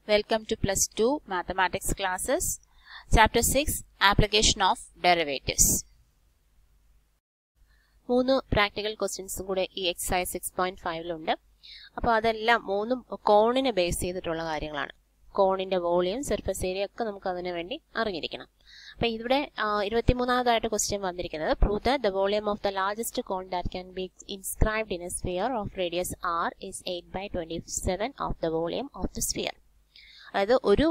Welcome to Plus 2 Mathematics classes. Chapter 6 Application of Derivatives. 3 practical ക്വസ്റ്റ്യൻസും കൂടെ ഈ exercise 6.5 അപ്പോൾ അതെല്ലാം മൂന്നും കോണിനെ ബേസ് ചെയ്തിട്ടുള്ള കാര്യങ്ങളാണ്. കോണിന്റെ വോളിയം, സർഫസ് ഏരിയ ഒക്കെ നമുക്ക് അതിനു വേണ്ടി അറിഞ്ഞിരിക്കണം. അപ്പോൾ ഇവിടെ 23ാമതായിട്ട് ക്വസ്റ്റ്യൻ വന്നിരിക്കുന്നത് prove that the volume of the largest cone that can be inscribed in a sphere of radius r is 8/27 of the volume of the sphere. അതായത് ഒരു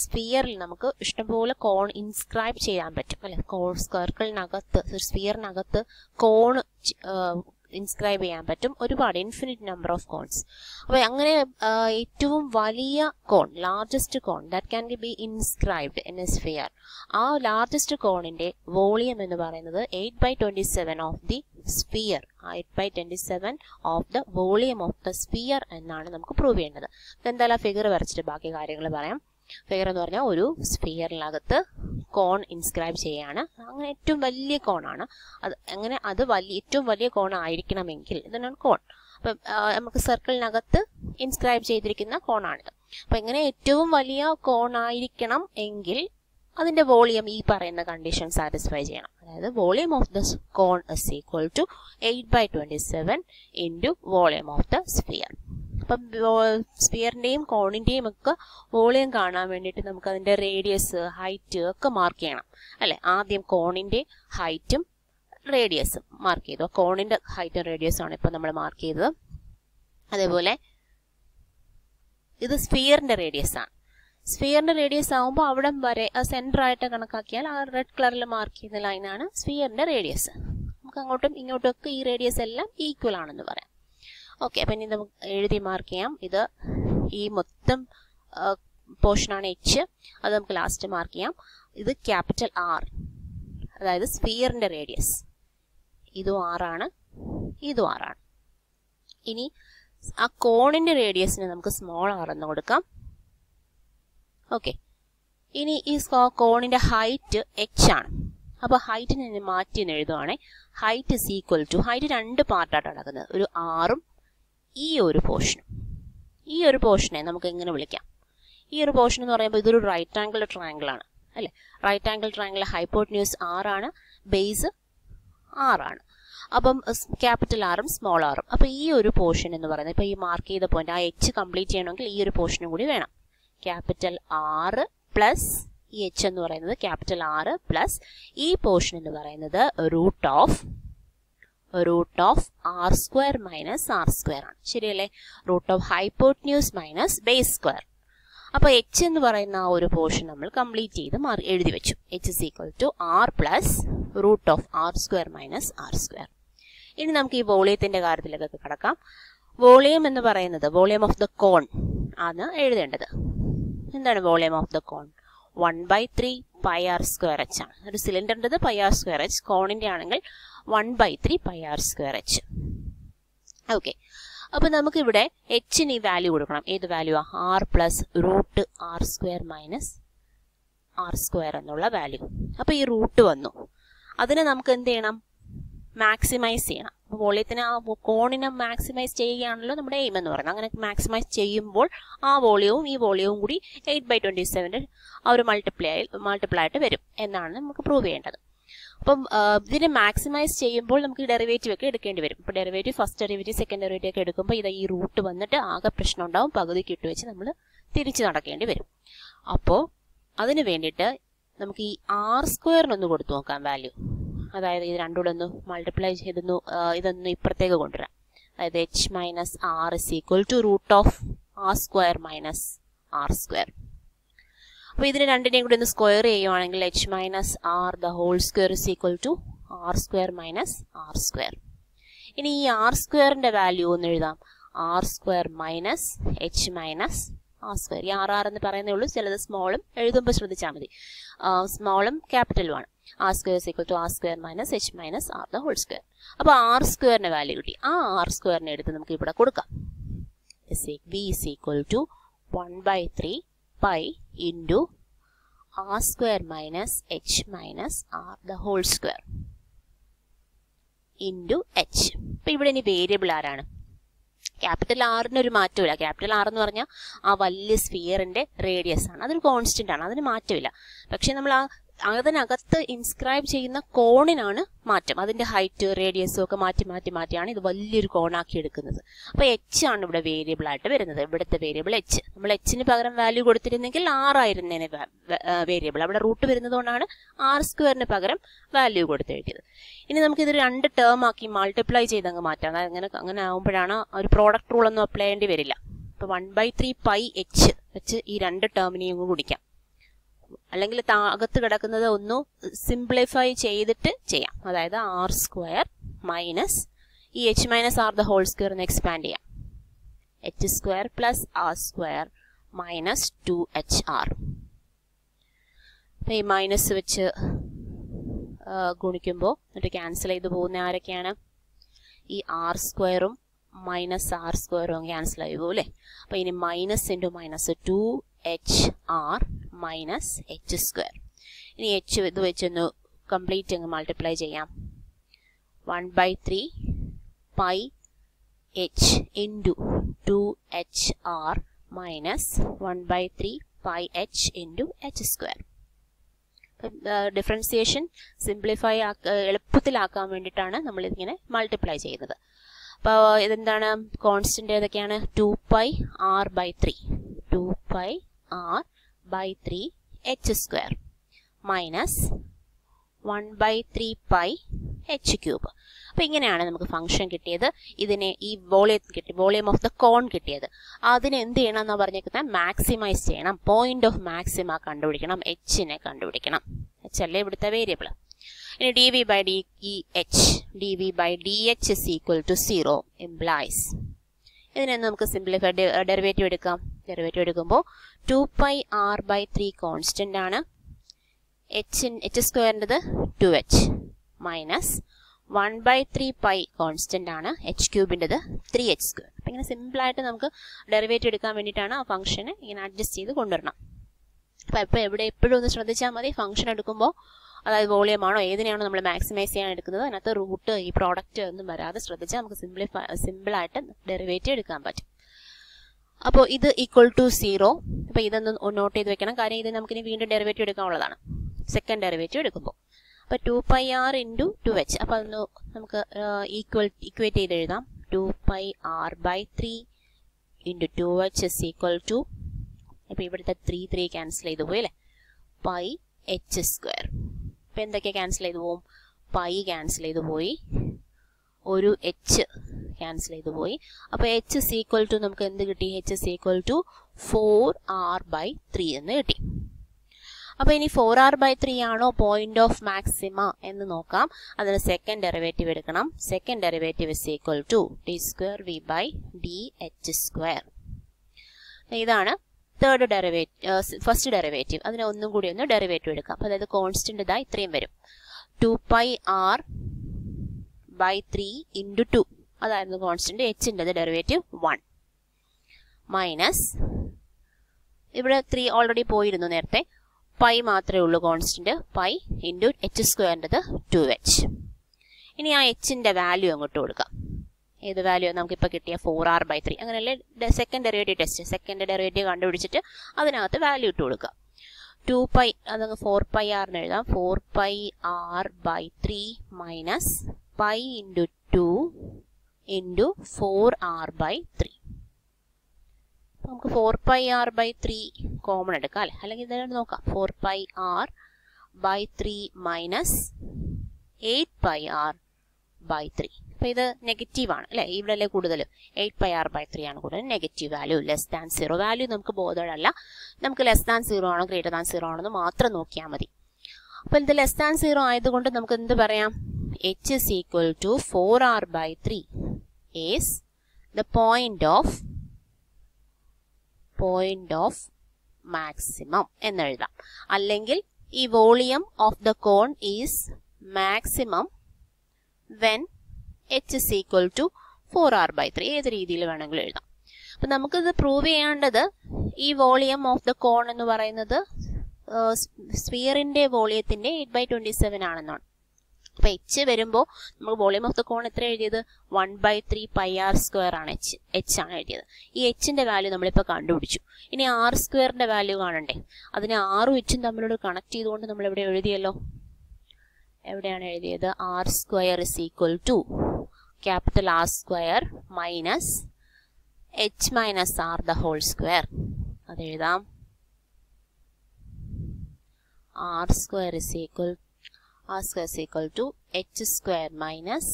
സ്ഫിയറിൽ നമുക്ക് ഇഷ്ടംപോലെ കോൺ ഇൻസ്ക്രൈബ് ചെയ്യാൻ പറ്റും അല്ലെ. കോൺ സർക്കിളിനകത്ത്, സ്ഫിയറിനകത്ത് കോൺ ഇൻസ്ക്രൈബ് ചെയ്യാൻ പറ്റും, ഒരുപാട് ഇൻഫിനിറ്റ് നമ്പർ ഓഫ് കോൺസ്. അപ്പോൾ അങ്ങനെ ഏറ്റവും വലിയ cone, largest cone that can be inscribed in a sphere, ആ ലാർജസ്റ്റ് കോണിന്റെ വോളിയം എന്ന് പറയുന്നത് 8/27 of the sphere, 8/27 of the volume of the sphere എന്നാണ് നമുക്ക് പ്രൂവ് ചെയ്യേണ്ടത്. എന്തായാലും ആ ഫിഗർ വരച്ചിട്ട് ബാക്കി കാര്യങ്ങൾ പറയാം. ഫിഗർ എന്ന് പറഞ്ഞാൽ ഒരു സ്ഫിയറിനകത്ത് കോൺ ഇൻസ്ക്രൈബ് ചെയ്യാണ്. അങ്ങനെ ഏറ്റവും വലിയ കോണാണ് അത്. അങ്ങനെ അത് ഏറ്റവും വലിയ കോൺ ആയിരിക്കണമെങ്കിൽ ഇതാണ് കോൺ. അപ്പം നമുക്ക് സർക്കിളിനകത്ത് ഇൻസ്ക്രൈബ് ചെയ്തിരിക്കുന്ന കോണാണിത്. അപ്പം എങ്ങനെ ഏറ്റവും വലിയ കോൺ ആയിരിക്കണം എങ്കിൽ അതിന്റെ വോളിയം ഈ പറയുന്ന കണ്ടീഷൻ സാറ്റിസ്ഫൈ ചെയ്യണം. അതായത് volume of the cone is equal to 8/27 into volume of the sphere. അപ്പം സ്ഫിയറിന്റെയും കോണിന്റെയും ഒക്കെ വോളിയം കാണാൻ വേണ്ടിയിട്ട് നമുക്ക് അതിന്റെ റേഡിയസ്, ഹൈറ്റ് ഒക്കെ മാർക്ക് ചെയ്യണം അല്ലെ. ആദ്യം കോണിന്റെ ഹൈറ്റും റേഡിയസും മാർക്ക് ചെയ്തു. കോണിന്റെ ഹൈറ്റും റേഡിയസും ആണ് ഇപ്പൊ നമ്മൾ മാർക്ക് ചെയ്തത്. അതേപോലെ ഇത് സ്ഫിയറിന്റെ റേഡിയസ് ആണ്. സ്ഫിയറിന്റെ റേഡിയസ് ആകുമ്പോൾ അവിടം വരെ സെന്റർ ആയിട്ട് കണക്കാക്കിയാൽ ആ റെഡ് കളറിൽ മാർക്ക് ചെയ്യുന്ന ലൈനാണ് സ്ഫിയറിന്റെ റേഡിയസ്. നമുക്ക് അങ്ങോട്ടും ഇങ്ങോട്ടും ഒക്കെ ഈ റേഡിയസ് എല്ലാം ഈക്വൽ ആണെന്ന് പറയാം. ഓക്കെ, അപ്പം ഇനി നമുക്ക് എഴുതി മാർക്ക് ചെയ്യാം. ഇത് ഈ മൊത്തം പോർഷനാണ് H, അത് നമുക്ക് ലാസ്റ്റ് മാർക്ക് ചെയ്യാം. ഇത് ക്യാപിറ്റൽ R, അതായത് സ്ഫിയറിന്റെ റേഡിയസ്. ഇതും R ആണ്, ഇതും R ആണ്. ഇനി ആ കോണിന്റെ റേഡിയസിന് നമുക്ക് സ്മോൾ r എന്ന് കൊടുക്കാം. ഓക്കെ, ഇനി ഈ കോണിന്റെ ഹൈറ്റ് H ആണ്. അപ്പോൾ ഹൈറ്റിനെ മാറ്റി എഴുതുവാണെ height is equal to, height രണ്ട് പാർട്ടായിട്ടാണ് നടക്കുന്നത്, ഒരു ആറും ഈ ഒരു പോർഷനും. ഈ ഒരു പോർഷനെ നമുക്ക് എങ്ങനെ വിളിക്കാം? ഈ ഒരു പോർഷൻ എന്ന് പറയുമ്പോൾ ഇതൊരു റൈറ്റ് ആംഗിൾ ട്രയാങ്കിൾ ആണ് അല്ലെ. Right angle triangle hypotenuse R ആണ്, ബേസ് R ആണ്. അപ്പം ക്യാപിറ്റൽ ആറും സ്മോൾ ആറും. അപ്പൊ ഈ ഒരു പോർഷൻ എന്ന് പറയുന്നത് ഇപ്പൊ ഈ മാർക്ക് ചെയ്ത പോയിന്റ്, ആ H കംപ്ലീറ്റ് ചെയ്യണമെങ്കിൽ ഈ ഒരു പോർഷനും കൂടി വേണം. ക്യാപിറ്റൽ R പ്ലസ് ഈ H എന്ന് പറയുന്നത് ക്യാപിറ്റൽ R പ്ലസ് ഈ പോർഷൻ എന്ന് പറയുന്നത് root of r² minus r² ആണ്. ശരിയല്ലേ? Root of hypotenuse minus base square. അപ്പൊ H എന്ന് പറയുന്ന ആ ഒരു പോർഷൻ നമ്മൾ കംപ്ലീറ്റ് ചെയ്ത് എഴുതി വെച്ചു. H is equal to R plus root of r² minus r². ഇനി നമുക്ക് ഈ വോളിയത്തിന്റെ കാര്യത്തിലേക്കൊക്കെ കടക്കാം. വോളിയം എന്ന് പറയുന്നത് വോളിയം ഓഫ് ദ കോൺ ആണ് എഴുതേണ്ടത്. എന്താണ് volume of the cone? 1/3 πr²h ആണ്. ഒരു സിലിണ്ടറിൻ്റെത് πr²h, കോണിന്റെ ആണെങ്കിൽ 1/3 πr²h. ഓക്കെ, അപ്പൊ നമുക്ക് ഇവിടെ Hന് ഈ വാല്യൂ കൊടുക്കണം. ഏത് value? R plus root r² minus r² എന്നുള്ള വാല്യൂ. അപ്പൊ ഈ റൂട്ട് വന്നു. അതിനെ നമുക്ക് എന്ത് ചെയ്യണം? മാക്സിമൈസ് ചെയ്യണം. വോളിയത്തിന്, ആ കോണിനെ മാക്സിമൈസ് ചെയ്യുകയാണല്ലോ നമ്മുടെ എയിം എന്ന് പറയുന്നത്. അങ്ങനെ മാക്സിമൈസ് ചെയ്യുമ്പോൾ ആ വോളിയവും ഈ വോളിയവും കൂടി 8/27 ആ ഒരു മൾട്ടിപ്ലൈ ആയിട്ട് വരും എന്നാണ് നമുക്ക് പ്രൂവ് ചെയ്യേണ്ടത്. അപ്പം ഇതിനെ മാക്സിമൈസ് ചെയ്യുമ്പോൾ നമുക്ക് ഡെറിവേറ്റീവ് ഒക്കെ എടുക്കേണ്ടി വരും. ഇപ്പൊ derivative, first derivative, second derivative ഒക്കെ എടുക്കുമ്പോൾ ഇത് ഈ റൂട്ട് വന്നിട്ട് ആകെ പ്രശ്നം ഉണ്ടാവും. പകുതിക്ക് ഇട്ട് വെച്ച് നമ്മൾ തിരിച്ചു നടക്കേണ്ടി വരും. അപ്പോൾ അതിന് വേണ്ടിയിട്ട് നമുക്ക് ഈ r² കൊടുത്തു നോക്കാം വാല്യൂ. അതായത് ഇത് രണ്ടുകൂടെ ഒന്ന് മൾട്ടിപ്ലൈ ചെയ്തൊന്നു ഇതൊന്ന് ഇപ്പുറത്തേക്ക് കൊണ്ടുവരാം. അതായത് H minus R is equal to root of r² minus r². അപ്പൊ ഇതിന് രണ്ടിനെയും കൂടി ഒന്ന് സ്ക്വയർ ചെയ്യുവാണെങ്കിൽ H minus R the whole square is equal to r² minus r². ഇനി ഈ r²ന്റെ വാല്യൂ ഒന്ന് എഴുതാം. r² minus H minus r². ഈ r എന്ന് പറയുന്നേ ഉള്ളൂ, ചിലത് സ്മോളും എഴുതുമ്പോൾ ശ്രദ്ധിച്ചാൽ മതി. സ്മോളും ക്യാപിറ്റലും ആണ്. r² is equal to r² minus h minus r the whole square. അപ്പോൾ r² വാല്യൂ കിട്ടി. ആ r² എടുത്ത് നമുക്ക് ഇവിടെ കൊടുക്കാം. v is equal to 1/3 pi into r² minus h minus r the whole square into h. അപ്പോൾ ഇവിടെ ഇനി വേരിയബിൾ ആരാണ്? ക്യാപിറ്റൽ ആറിന് ഒരു മാറ്റമില്ല. ക്യാപിറ്റൽ ആർ എന്ന് പറഞ്ഞാൽ ആ വലിയ സ്ഫിയറിന്റെ റേഡിയസ് ആണ്, അതൊരു കോൺസ്റ്റന്റ് ആണ്, അതിന് മാറ്റമില്ല. പക്ഷെ നമ്മൾ അതിനകത്ത് ഇൻസ്ക്രൈബ് ചെയ്യുന്ന കോണിനാണ് മാറ്റം. അതിന്റെ ഹൈറ്റ് റേഡിയസും ഒക്കെ മാറ്റിയാണ് ഇത് വലിയൊരു കോണാക്കി എടുക്കുന്നത്. അപ്പൊ എച്ച് ആണ് ഇവിടെ വേരിയബിൾ ആയിട്ട് വരുന്നത്. ഇവിടുത്തെ വേരിയബിൾ എച്ച്. നമ്മൾ എച്ചിന് പകരം വാല്യൂ കൊടുത്തിരുന്നെങ്കിൽ ആറായിരുന്നേനെ വേരിയബിൾ. അവിടെ റൂട്ട് വരുന്നതുകൊണ്ടാണ് r² പകരം വാല്യൂ കൊടുത്തെഴുതിയത്. ഇനി നമുക്കിത് 2 ടേം ആക്കി മൾട്ടിപ്ലൈ ചെയ്ത് അങ്ങ് മാറ്റാം. അങ്ങനെ ആകുമ്പോഴാണ് ഒരു പ്രോഡക്റ്റ് റൂൾ ഒന്നും അപ്ലൈ ചെയ്യേണ്ടി വരില്ല. അപ്പൊ 1/3 പൈ എച്ച് വെച്ച് ഈ 2 ടേമിനെയും കുടിക്കാം. അല്ലെങ്കിൽ അകത്ത് കിടക്കുന്നത് ഒന്ന് സിംപ്ലിഫൈ ചെയ്തിട്ട് ചെയ്യാം. അതായത് r² മൈനസ് ഈ h minus r the whole square എന്ന് എക്സ്പാൻഡ് ചെയ്യാം. h² plus r² minus 2hr. ഈ മൈനസ് വെച്ച് ഗുണിക്കുമ്പോൾ എന്നിട്ട് ക്യാൻസൽ ചെയ്ത് പോകുന്ന ആരൊക്കെയാണ്? ഈ r² മൈനസ് r² ക്യാൻസൽ ആയി പോകും അല്ലേ? അപ്പൊ ഇനി minus into minus 2hr minus h². ഇനി h ഇത് വെച്ചൊന്ന് കംപ്ലീറ്റ് അങ്ങ് മൾട്ടിപ്ലൈ ചെയ്യാം. 1/3 pi h into 2hr minus 1/3 pi h into h². Differentiation simplify എളുപ്പത്തിലാക്കാൻ വേണ്ടിയിട്ടാണ് നമ്മൾ ഇതിങ്ങനെ മൾട്ടിപ്ലൈ ചെയ്യുന്നത്. അപ്പോൾ ഇതെന്താണ്? കോൺസ്റ്റന്റ് ഏതൊക്കെയാണ്? 2πr/3 2πr/3 h² minus 1/3 pi h³. അപ്പൊ ഇങ്ങനെയാണ് നമുക്ക് ഫംഗ്ഷൻ കിട്ടിയത്. ഇതിനെ ഈ വോളിയം ഓഫ് ദ കോൺ കിട്ടിയത്. അതിന് എന്ത് ചെയ്യണം എന്നാ പറഞ്ഞേക്കുന്നത്? മാക്സിമൈസ് ചെയ്യണം. പോയിന്റ് ഓഫ് മാക്സിമ കണ്ടുപിടിക്കണം. എച്ചിനെ കണ്ടുപിടിക്കണം. എച്ച് അല്ലേ ഇവിടുത്തെ വേരിയബിൾ. ഇനി dv/dh is equal to 0 implies. ഇതിനെ നമുക്ക് സിംപ്ലിഫൈ ഡെറിവേറ്റീവ് എടുക്കാം. ഡെറിവേറ്റീവ് എടുക്കുമ്പോൾ 2πr/3 കോൺസ്റ്റന്റ് ആണ്. h²ൻ്റെത് 2h മൈനസ് 1/3 പൈ കോൺസ്റ്റന്റ് ആണ്. h³ 3h². അപ്പൊ ഇങ്ങനെ സിമ്പിൾ ആയിട്ട് നമുക്ക് ഡെറിവേറ്റീവ് എടുക്കാൻ വേണ്ടിയിട്ടാണ് ആ ഫംഗ്ഷന് ഇങ്ങനെ അഡ്ജസ്റ്റ് ചെയ്ത് കൊണ്ടുവരണം. അപ്പൊ എപ്പോഴും ഒന്ന് ശ്രദ്ധിച്ചാൽ മതി. ഫംഗ്ഷൻ എടുക്കുമ്പോൾ അതായത് വോളിയം ആണോ ഏതിനെയാണോ നമ്മൾ മാക്സിമൈസ് ചെയ്യാൻ എടുക്കുന്നത് അതിനകത്ത് റൂട്ട് ഈ പ്രോഡക്റ്റ് ഒന്നും വരാതെ ശ്രദ്ധിച്ചാൽ നമുക്ക് സിമ്പിൾ ആയിട്ട് ഡെറിവേറ്റീവ് എടുക്കാൻ പറ്റും. അപ്പോൾ ഇത് ഈക്വൽ ടു 0. അപ്പൊ ഇതൊന്ന് നോട്ട് ചെയ്ത് വെക്കണം. കാര്യം ഇത് നമുക്കിനി വീണ്ടും ഡെറിവേറ്റീവ് എടുക്കാനുള്ളതാണ്. സെക്കൻഡ് ഡെറിവേറ്റീവ് എടുക്കുമ്പോൾ അപ്പൊ 2πr ഇൻറ്റു 2h. അപ്പൊ അതൊന്ന് നമുക്ക് ഇക്വേറ്റ് ചെയ്ത് എഴുതാം. 2πr/3 into 2h is equal to, അപ്പൊ ഇവിടുത്തെ 3 ക്യാൻസൽ ചെയ്ത് പോയി അല്ലേ? Pi h². അപ്പൊ എന്തൊക്കെ ക്യാൻസൽ ചെയ്ത് പോവും? പൈ ക്യാൻസൽ ചെയ്ത് പോയി, ഒരു h ക്യാൻസൽ ചെയ്ത് പോയി. അപ്പൊ h ഇസ് ഈക്വൽ ടു നമുക്ക് എന്ത് കിട്ടി? h is equal to 4r/3 എന്ന് കിട്ടി. അപ്പൊ ഇനി 4r/3 ആണോ പോയിന്റ് ഓഫ് മാക്സിമ എന്ന് നോക്കാം. അതിന് സെക്കൻഡ് ഡെറിവേറ്റീവ് എടുക്കണം. Second derivative is equal to d²v/dh². ഇതാണ് തേർഡ് ഡെറിവേറ്റീവ്. First derivative. അതിനെ ഒന്നും കൂടി ഒന്ന് ഡെറിവേറ്റീവ് എടുക്കാം. അതായത് കോൺസ്റ്റന്റ് ഇതാ ഇത്രയും വരും. 2πr/3 ഇൻറ്റു 2 അതായിരുന്നു കോൺസ്റ്റന്റ്. h-ൻ്റെത് ഡെറിവേറ്റീവ് 1 മൈനസ് ഇവിടെ 3 ഓൾറെഡി പോയിരുന്നു നേരത്തെ. പൈ മാത്രമേ ഉള്ളൂ കോൺസ്റ്റന്റ്. Pi into h²ൻ്റെത് 2h. ഇനി ആ h-ന്റെ വാല്യൂ അങ്ങോട്ട് കൊടുക്കാം. ഏത് വാല്യൂ നമുക്കിപ്പോൾ കിട്ടിയ 4r/3. അങ്ങനെയല്ലേ second derivative test. Second derivative കണ്ടുപിടിച്ചിട്ട് അതിനകത്ത് വാല്യൂ ഇട്ട് കൊടുക്കുക. 2π അതങ്ങ് 4πr എന്ന് എഴുതാം. 4πr/3 minus pi into 2 into 4r/3. നമുക്ക് 4πr/3 കോമൺ എടുക്കാം അല്ലെ? അല്ലെങ്കിൽ ഇതായിട്ട് നോക്കാം. 4πr/3 minus 8πr/3. അപ്പൊ ഇത് നെഗറ്റീവ് ആണ് അല്ലെ? ഇവിടെ അല്ലേ കൂടുതൽ? 8πr/3 ആണ് കൂടുതൽ. Negative value less than 0. Value നമുക്ക് ബോധമല്ല. നമുക്ക് ലെസ് ദാൻ 0 ആണോ ഗ്രേറ്റർ ദാൻ 0 ആണോ എന്ന് മാത്രം നോക്കിയാൽ മതി. അപ്പൊ ഇത് ലെസ് ദാൻ 0 ആയതുകൊണ്ട് നമുക്ക് എന്ത് പറയാം? h is equal to 4r/3 is the point of maximum എന്ന് എഴുതാം. അല്ലെങ്കിൽ ഈ volume of the cone is maximum when h is equal to 4r/3. ഏത് രീതിയിൽ വേണമെങ്കിലും എഴുതാം. അപ്പൊ നമുക്കിത് പ്രൂവ് ചെയ്യേണ്ടത് ഈ വോളിയം ഓഫ് ദ കോൺ എന്ന് പറയുന്നത് സ്ഫിയറിന്റെ വോളിയത്തിന്റെ 8/27 ആണെന്നാണ്. അപ്പൊ എച്ച് വരുമ്പോൾ നമ്മൾ വോളിയം ഓഫ് ദ കോൺ എത്ര എഴുതിയത് 1/3 πr² ആണ് എച്ച് ആണ് എഴുതിയത്. ഈ എച്ചിന്റെ വാല്യൂ നമ്മളിപ്പോൾ കണ്ടുപിടിച്ചു. ഇനി r² വാല്യൂ കാണണ്ടേ? അതിനെ ആറും എച്ചും തമ്മിലോട് കണക്ട് ചെയ്തുകൊണ്ട് നമ്മൾ ഇവിടെ എഴുതിയല്ലോ. എവിടെയാണ് എഴുതിയത്? r² = capital R² minus h minus r the whole square. അതെഴുതാം. r² = h² minus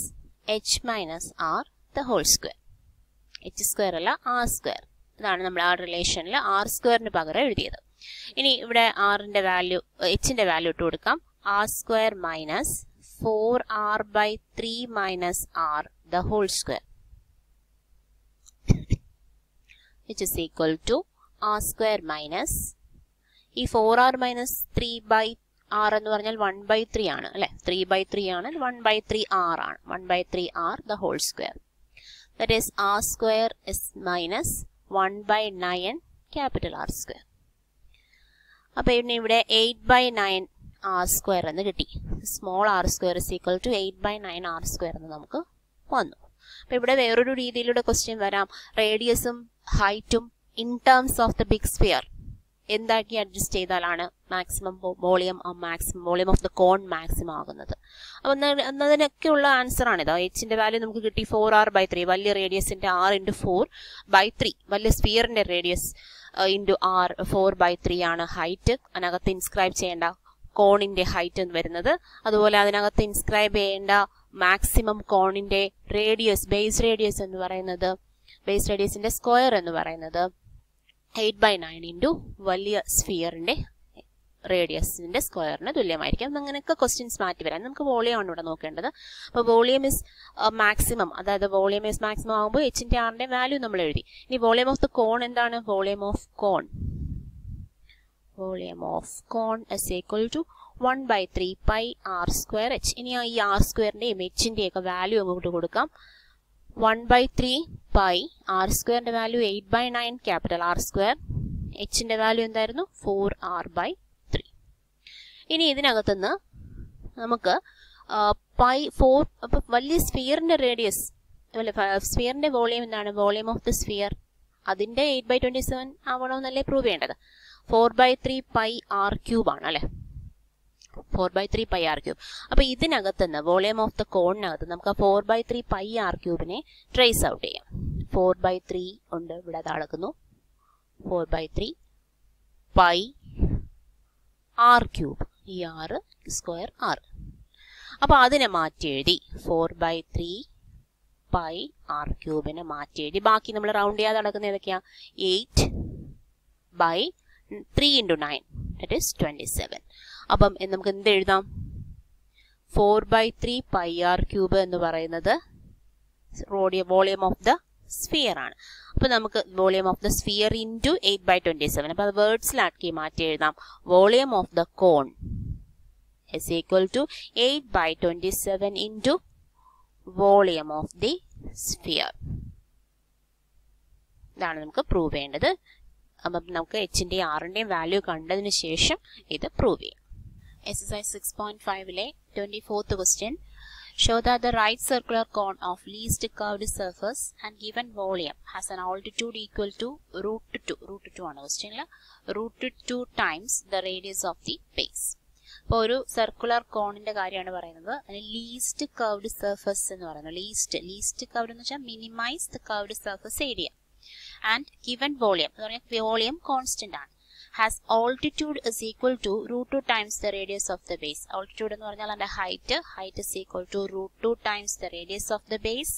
h minus r the whole square. h² അല്ല r². ഇതാണ് നമ്മൾ ആ റിലേഷനിൽ r² പകരം എഴുതിയത്. ഇനി ഇവിടെ rന്റെ വാല്യൂ hന്റെ വാല്യൂ ഇട്ട് കൊടുക്കാം. r² minus 4r/3 minus r the whole square which is equal to r² minus ഈ 4r minus 3/r എന്ന് പറഞ്ഞാൽ 1/3 ആണ് അല്ലെ. 3/3 ആണ്, 1/3r ആണ്. 1/3r the whole square. That is r² is minus 1/9 capital R². അപ്പൊ ഇവിടെ 8/9 r² എന്ന് കിട്ടി. Small r² is equal to 8/9 r² എന്ന് നമുക്ക് വന്നു. അപ്പൊ ഇവിടെ വേറൊരു രീതിയിലൂടെ ക്വസ്റ്റ്യൻ വരാം. റേഡിയസും ഹൈറ്റും in terms of the big sphere എന്താക്കി അഡ്ജസ്റ്റ് ചെയ്താലാണ് maximum volume of the cone maximum ആകുന്നത്. അപ്പൊ എന്നതിനൊക്കെയുള്ള ആൻസർ ആണിത്. എച്ചിന്റെ വാല്യൂ നമുക്ക് കിട്ടി 4r/3. വലിയ റേഡിയസിന്റെ r × 4/3. വലിയ സ്ഫിയറിന്റെ റേഡിയസ് × r 4/3 ആണ് ഹൈറ്റ്. അതിനകത്ത് ഇൻസ്ക്രൈബ് ചെയ്യേണ്ട കോണിന്റെ ഹൈറ്റ് എന്ന് വരുന്നത്. അതുപോലെ അതിനകത്ത് ഇൻസ്ക്രൈബ് ചെയ്യേണ്ട മാക്സിമം കോണിന്റെ റേഡിയസ്, ബേസ് റേഡിയസ് എന്ന് പറയുന്നത്, ബേസ് റേഡിയസിന്റെ സ്ക്വയർ എന്ന് പറയുന്നത് 8/9 വലിയ സ്ഫിയറിന്റെ റേഡിയസിന്റെ സ്ക്വയറിന് തുല്യമായിരിക്കും. അങ്ങനെയൊക്കെ ക്വസ്റ്റ്യൻസ് മാറ്റി വരാം. നമുക്ക് വോളിയം ആണ് ഇവിടെ നോക്കേണ്ടത്. അപ്പോൾ വോളിയം ഇസ് മാക്സിമം, അതായത് വോളിയം ഇസ് മാക്സിമം ആകുമ്പോൾ എച്ചിന്റെ ആറിന്റെ വാല്യൂ നമ്മൾ എഴുതി. ഇനി വോളിയം ഓഫ് ദ കോൺ എന്താണ്? Volume of cone is equal to 1/3 πr²h. ഇനി ഈ r²ന്റെയും എച്ചിന്റെയും ഒക്കെ വാല്യൂ അങ്ങോട്ട് കൊടുക്കാം. 1/3 r²ന്റെ വാല്യൂ 8/9 ക്യാപിറ്റൽ R². എച്ചിന്റെ വാല്യൂ എന്തായിരുന്നു? 4r/3. ഇനി ഇതിനകത്തുനിന്ന് നമുക്ക് വലിയ സ്ഫിയറിന്റെ റേഡിയസ്, സ്ഫിയറിന്റെ വോളിയം എന്താണ്? വോളിയം ഓഫ് ദ സ്ഫിയർ അതിന്റെ 8/27 ആവണമെന്നല്ലേ പ്രൂവ് ചെയ്യേണ്ടത്. 4/3 πr³ ആണ് അല്ലെ. 4/3 πr³. അപ്പൊ ഇതിനകത്തുനിന്ന് വോളിയം ഓഫ് ദ കോണിനകത്ത് നമുക്ക് 4/3 πr³ ട്രേസ് ഔട്ട് ചെയ്യാം. 4/3 ഉണ്ട്, ഇവിടെ അളക്കുന്നു. 4/3 πr³. ഈ r² r. അപ്പൊ അതിനെ മാറ്റി എഴുതി. 4/3 πr³ മാറ്റി എഴുതി. ബാക്കി നമ്മൾ റൗണ്ട് ചെയ്യാതെ നടക്കുന്ന ഏതൊക്കെയാ? 8/3 × 9 that is 27. അപ്പം നമുക്ക് എന്ത് എഴുതാം? 4/3 πr³ എന്ന് പറയുന്നത് വോളിയം ഓഫ് ദ സ്ഫിയർ ആണ്. അപ്പൊ നമുക്ക് വോളിയം ഓഫ് ദ സ്ഫിയർ × 8/27. അപ്പൊ അത് വേർഡ്സിലാക്കി മാറ്റി എഴുതാം. Volume of the cone is equal to 8/27 into volume of the sphere. ഇതാണ് നമുക്ക് പ്രൂവ് ചെയ്യേണ്ടത്. അപ്പം നമുക്ക് എച്ചിന്റെയും ആറിന്റെയും വാല്യൂ കണ്ടതിന് ശേഷം ഇത് പ്രൂവ് ചെയ്യാം. Exercise 6.5 24th question. Show that the right circular cone of least curved surface and given volume has an altitude equal to √2 ആണ് ക്വസ്റ്റ്യനിൽ. √2 times the radius of the base. അപ്പോൾ ഒരു സർക്കുലർ കോണിന്റെ കാര്യമാണ് പറയുന്നത്. അതിന് ലീസ്റ്റ് കർവ്ഡ് സർഫസ് എന്ന് പറയുന്നത്. ലീസ്റ്റ് കർവ്ഡ് എന്ന് വെച്ചാൽ minimise the curved surface area. And given volume എന്ന് പറഞ്ഞാൽ വോളിയം കോൺസ്റ്റന്റ് ആണ്. has altitude is equal to √2 times the radius of the base. Altitude എന്ന് പറഞ്ഞാൽ അതിന്റെ height is equal to √2 times the radius of the base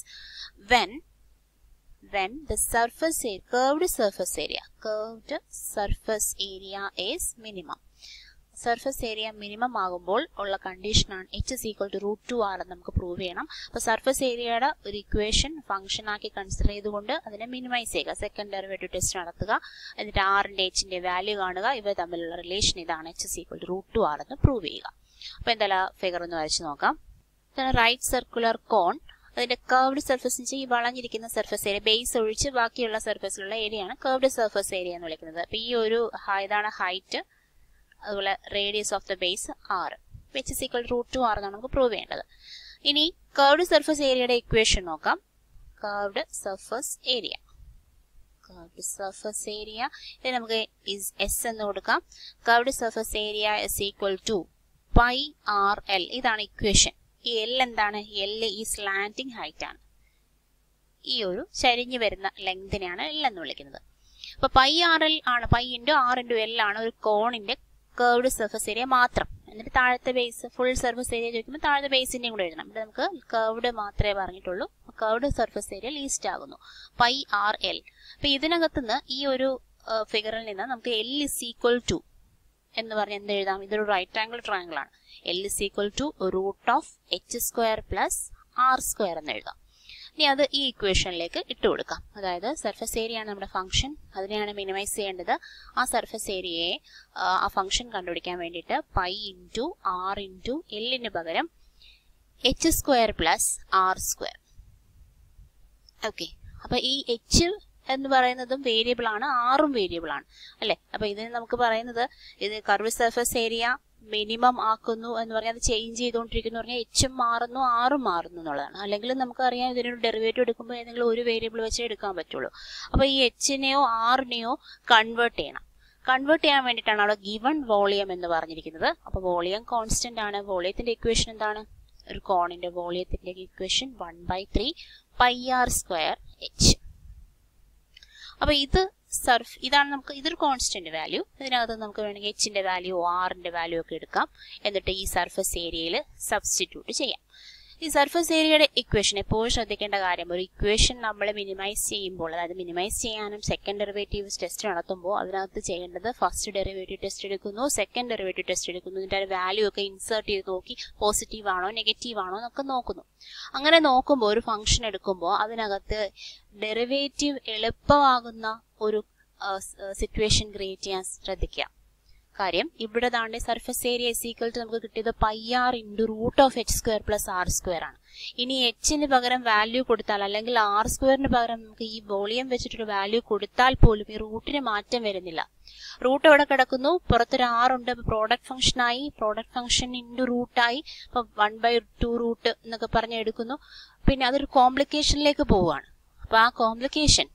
when the curved surface area is minimum. Surface area minimum ആകുമ്പോൾ ഉള്ള കണ്ടീഷനാണ് h is equal to √2 r എന്ന് നമുക്ക് prove ചെയ്യണം. അപ്പൊ സർഫസ് ഏരിയയുടെ ഒരു ഇക്വേഷൻ ഫംഗ്ഷൻ ആക്കി കൺസിഡർ ചെയ്തുകൊണ്ട് അതിനെ മിനിമൈസ് ചെയ്യുക. സെക്കൻഡ് ഡെറിവേറ്റീവ് ടെസ്റ്റ് നടത്തുക. എന്നിട്ട് ആറിന്റെ എച്ചിന്റെ വാല്യൂ കാണുക. ഇവ തമ്മിലുള്ള റിലേഷൻ ഇതാണ്. h is equal to √2 r എന്ന് പ്രൂവ് ചെയ്യുക. അപ്പൊ എന്തായാലും ഫിഗർ ഒന്ന് വരച്ച് നോക്കാം. ഇതാണ് റൈറ്റ് സർക്കുലർ കോൺ. അതിന്റെ കർവ്ഡ് സർഫസ് ഈ വളഞ്ഞിരിക്കുന്ന സർഫസ് ഏരിയ, ബേസ് ഒഴിച്ച് ബാക്കിയുള്ള സർഫസിലുള്ള ഏരിയയാണ് കർവ്ഡ് സർഫസ് ഏരിയ എന്ന് വിളിക്കുന്നത്. അപ്പൊ ഈ ഒരു ഇതാണ് ഹൈറ്റ്, അതുപോലെ radius of the base r. h is equal to √2r എന്നാണ് നമുക്ക് പ്രൂവ് ചെയ്യേണ്ടത്. ഇനി കർവ്ഡ് സർഫസ് ഏരിയയുടെ ഇക്വേഷൻ നോക്കാം. കർവ്ഡ് സർഫസ് ഏരിയ ഇത് നമുക്ക് S എന്ന് കൊടുക്കാം. Curved surface area is equal to pi R L. ഇതാണ് ഇക്വേഷൻ. ഈ എൽ എന്താണ്? എൽ ഈ സ്ലാന്റിംഗ് ഹൈറ്റ് ആണ്. ഈ ഒരു ചരിഞ്ഞു വരുന്ന ലെങ്തിനെയാണ് എൽ എന്ന് വിളിക്കുന്നത്. അപ്പൊ പൈ ആർ എൽ ആണ്, pi into R into L ആണ് ഒരു കോണിന്റെ കർവ്ഡ് സർഫസ് ഏരിയ മാത്രം. എന്നിട്ട് താഴത്തെ ബേസ് ഫുൾ സർഫസ് ഏരിയ ചോദിക്കുമ്പോൾ താഴത്തെ ബേസിന്റെയും കൂടെ എഴുതണം. ഇവിടെ നമുക്ക് കർവ്ഡ് മാത്രമേ പറഞ്ഞിട്ടുള്ളൂ. കർവ്ഡ് സർഫസ് ഏരിയ ലീസ്റ്റ് ആകുന്നു പൈ ആർ എൽ. അപ്പൊ ഇതിനകത്തുനിന്ന് ഈ ഒരു ഫിഗറിൽ നിന്ന് നമുക്ക് എൽ ഇസ് ഈക്വൽ ടു എന്ന് പറഞ്ഞ് എന്ത് എഴുതാം? ഇതൊരു റൈറ്റ് ആംഗിൾ ട്രയാംഗിൾ ആണ്. L is equal to √h² plus r² എന്ന് എഴുതാം. ഇനി അത് ഈ ഇക്വേഷനിലേക്ക് ഇട്ട് കൊടുക്കാം. അതായത് സർഫസ് ഏരിയ ആണ് നമ്മുടെ ഫംഗ്ഷൻ, അതിനെയാണ് മിനിമൈസ് ചെയ്യേണ്ടത്. ആ സർഫസ് ഏരിയയെ ആ ഫംഗ്ഷൻ കണ്ടുപിടിക്കാൻ വേണ്ടിയിട്ട് പൈ ഇൻറ്റു ആർ ഇൻറ്റു എല്ലിന് പകരം h² പ്ലസ് r². ഓക്കെ, അപ്പൊ ഈ h എന്ന് പറയുന്നതും വേരിയബിൾ ആണ്, ആറും വേരിയബിൾ ആണ് അല്ലെ. അപ്പൊ ഇതിന് നമുക്ക് പറയുന്നത് ഇത് കർവ് സർഫസ് ഏരിയ മിനിമം ആക്കുന്നു എന്ന് പറഞ്ഞാൽ അത് ചേഞ്ച് ചെയ്തുകൊണ്ടിരിക്കുന്നു പറഞ്ഞാൽ എച്ചും മാറുന്നു ആറും മാറുന്നു എന്നുള്ളതാണ്. അല്ലെങ്കിൽ നമുക്കറിയാം ഇതിനൊരു ഡെറിവേറ്റീവ് എടുക്കുമ്പോൾ ഏതെങ്കിലും ഒരു വേരിയബിൾ വെച്ചേ എടുക്കാൻ പറ്റുള്ളൂ. അപ്പൊ ഈ എച്ചിനെയോ ആറിനെയോ കൺവേർട്ട് ചെയ്യണം. കൺവേർട്ട് ചെയ്യാൻ വേണ്ടിയിട്ടാണ് അവിടെ ഗിവൺ വോളിയം എന്ന് പറഞ്ഞിരിക്കുന്നത്. അപ്പൊ വോളിയം കോൺസ്റ്റന്റ് ആണ്. വോളിയത്തിന്റെ ഇക്വേഷൻ എന്താണ്? ഒരു കോണിന്റെ വോളിയത്തിന്റെ ഇക്വേഷൻ 1/3 പൈ r² h. അപ്പൊ ഇതാണ് നമുക്ക് ഇതൊരു കോൺസ്റ്റന്റ് വാല്യൂ. ഇതിനകത്ത് നമുക്ക് വേണമെങ്കിൽ എച്ചിന്റെ വാല്യൂ ആറിന്റെ വാല്യൂ ഒക്കെ എടുക്കാം. എന്നിട്ട് ഈ സർഫസ് ഏരിയയിൽ സബ്സ്റ്റിറ്റ്യൂട്ട് ചെയ്യാം. ഈ സർഫസ് ഏരിയയുടെ ഇക്വേഷൻ എപ്പോഴും ശ്രദ്ധിക്കേണ്ട കാര്യം, ഒരു ഇക്വേഷൻ നമ്മൾ മിനിമൈസ് ചെയ്യുമ്പോൾ, അതായത് മിനിമൈസ് ചെയ്യാനും സെക്കൻഡ് ഡെറിവേറ്റീവ് ടെസ്റ്റ് നടത്തുമ്പോൾ അതിനകത്ത് ചെയ്യേണ്ടത് ഫസ്റ്റ് ഡെറിവേറ്റീവ് ടെസ്റ്റ് എടുക്കുന്നു, സെക്കൻഡ് ഡെറിവേറ്റീവ് ടെസ്റ്റ് എടുക്കുന്നു, ഇതിന്റെ വാല്യൂ ഒക്കെ ഇൻസേർട്ട് ചെയ്ത് നോക്കി പോസിറ്റീവ് ആണോ നെഗറ്റീവ് ആണോ എന്നൊക്കെ നോക്കുന്നു. അങ്ങനെ നോക്കുമ്പോൾ ഒരു ഫംഗ്ഷൻ എടുക്കുമ്പോൾ അതിനകത്ത് ഡെറിവേറ്റീവ് എളുപ്പമാകുന്ന ഒരു സിറ്റുവേഷൻ ക്രിയേറ്റ് ചെയ്യാൻ ശ്രദ്ധിക്കുക. കാര്യം ഇവിടെ താണ്ടെ surface area is equal to നമുക്ക് കിട്ടിയത് pi R into √h² plus r² ആണ്. ഇനി എച്ചിന് പകരം വാല്യൂ കൊടുത്താൽ അല്ലെങ്കിൽ r² പകരം നമുക്ക് ഈ വോളിയം വെച്ചിട്ടൊരു വാല്യൂ കൊടുത്താൽ പോലും ഈ റൂട്ടിന് മാറ്റം വരുന്നില്ല. റൂട്ട് എവിടെ കിടക്കുന്നു? പുറത്തൊരു r ഉണ്ട്. പ്രോഡക്റ്റ് ഫംഗ്ഷനായി, പ്രോഡക്റ്റ് ഫംഗ്ഷൻ ഇൻറ്റു റൂട്ടായി. അപ്പൊ 1/2 റൂട്ട് എന്നൊക്കെ പറഞ്ഞ് എടുക്കുന്നു. പിന്നെ അതൊരു കോംപ്ലിക്കേഷനിലേക്ക് പോവുകയാണ്. അപ്പൊ ആ കോംപ്ലിക്കേഷൻ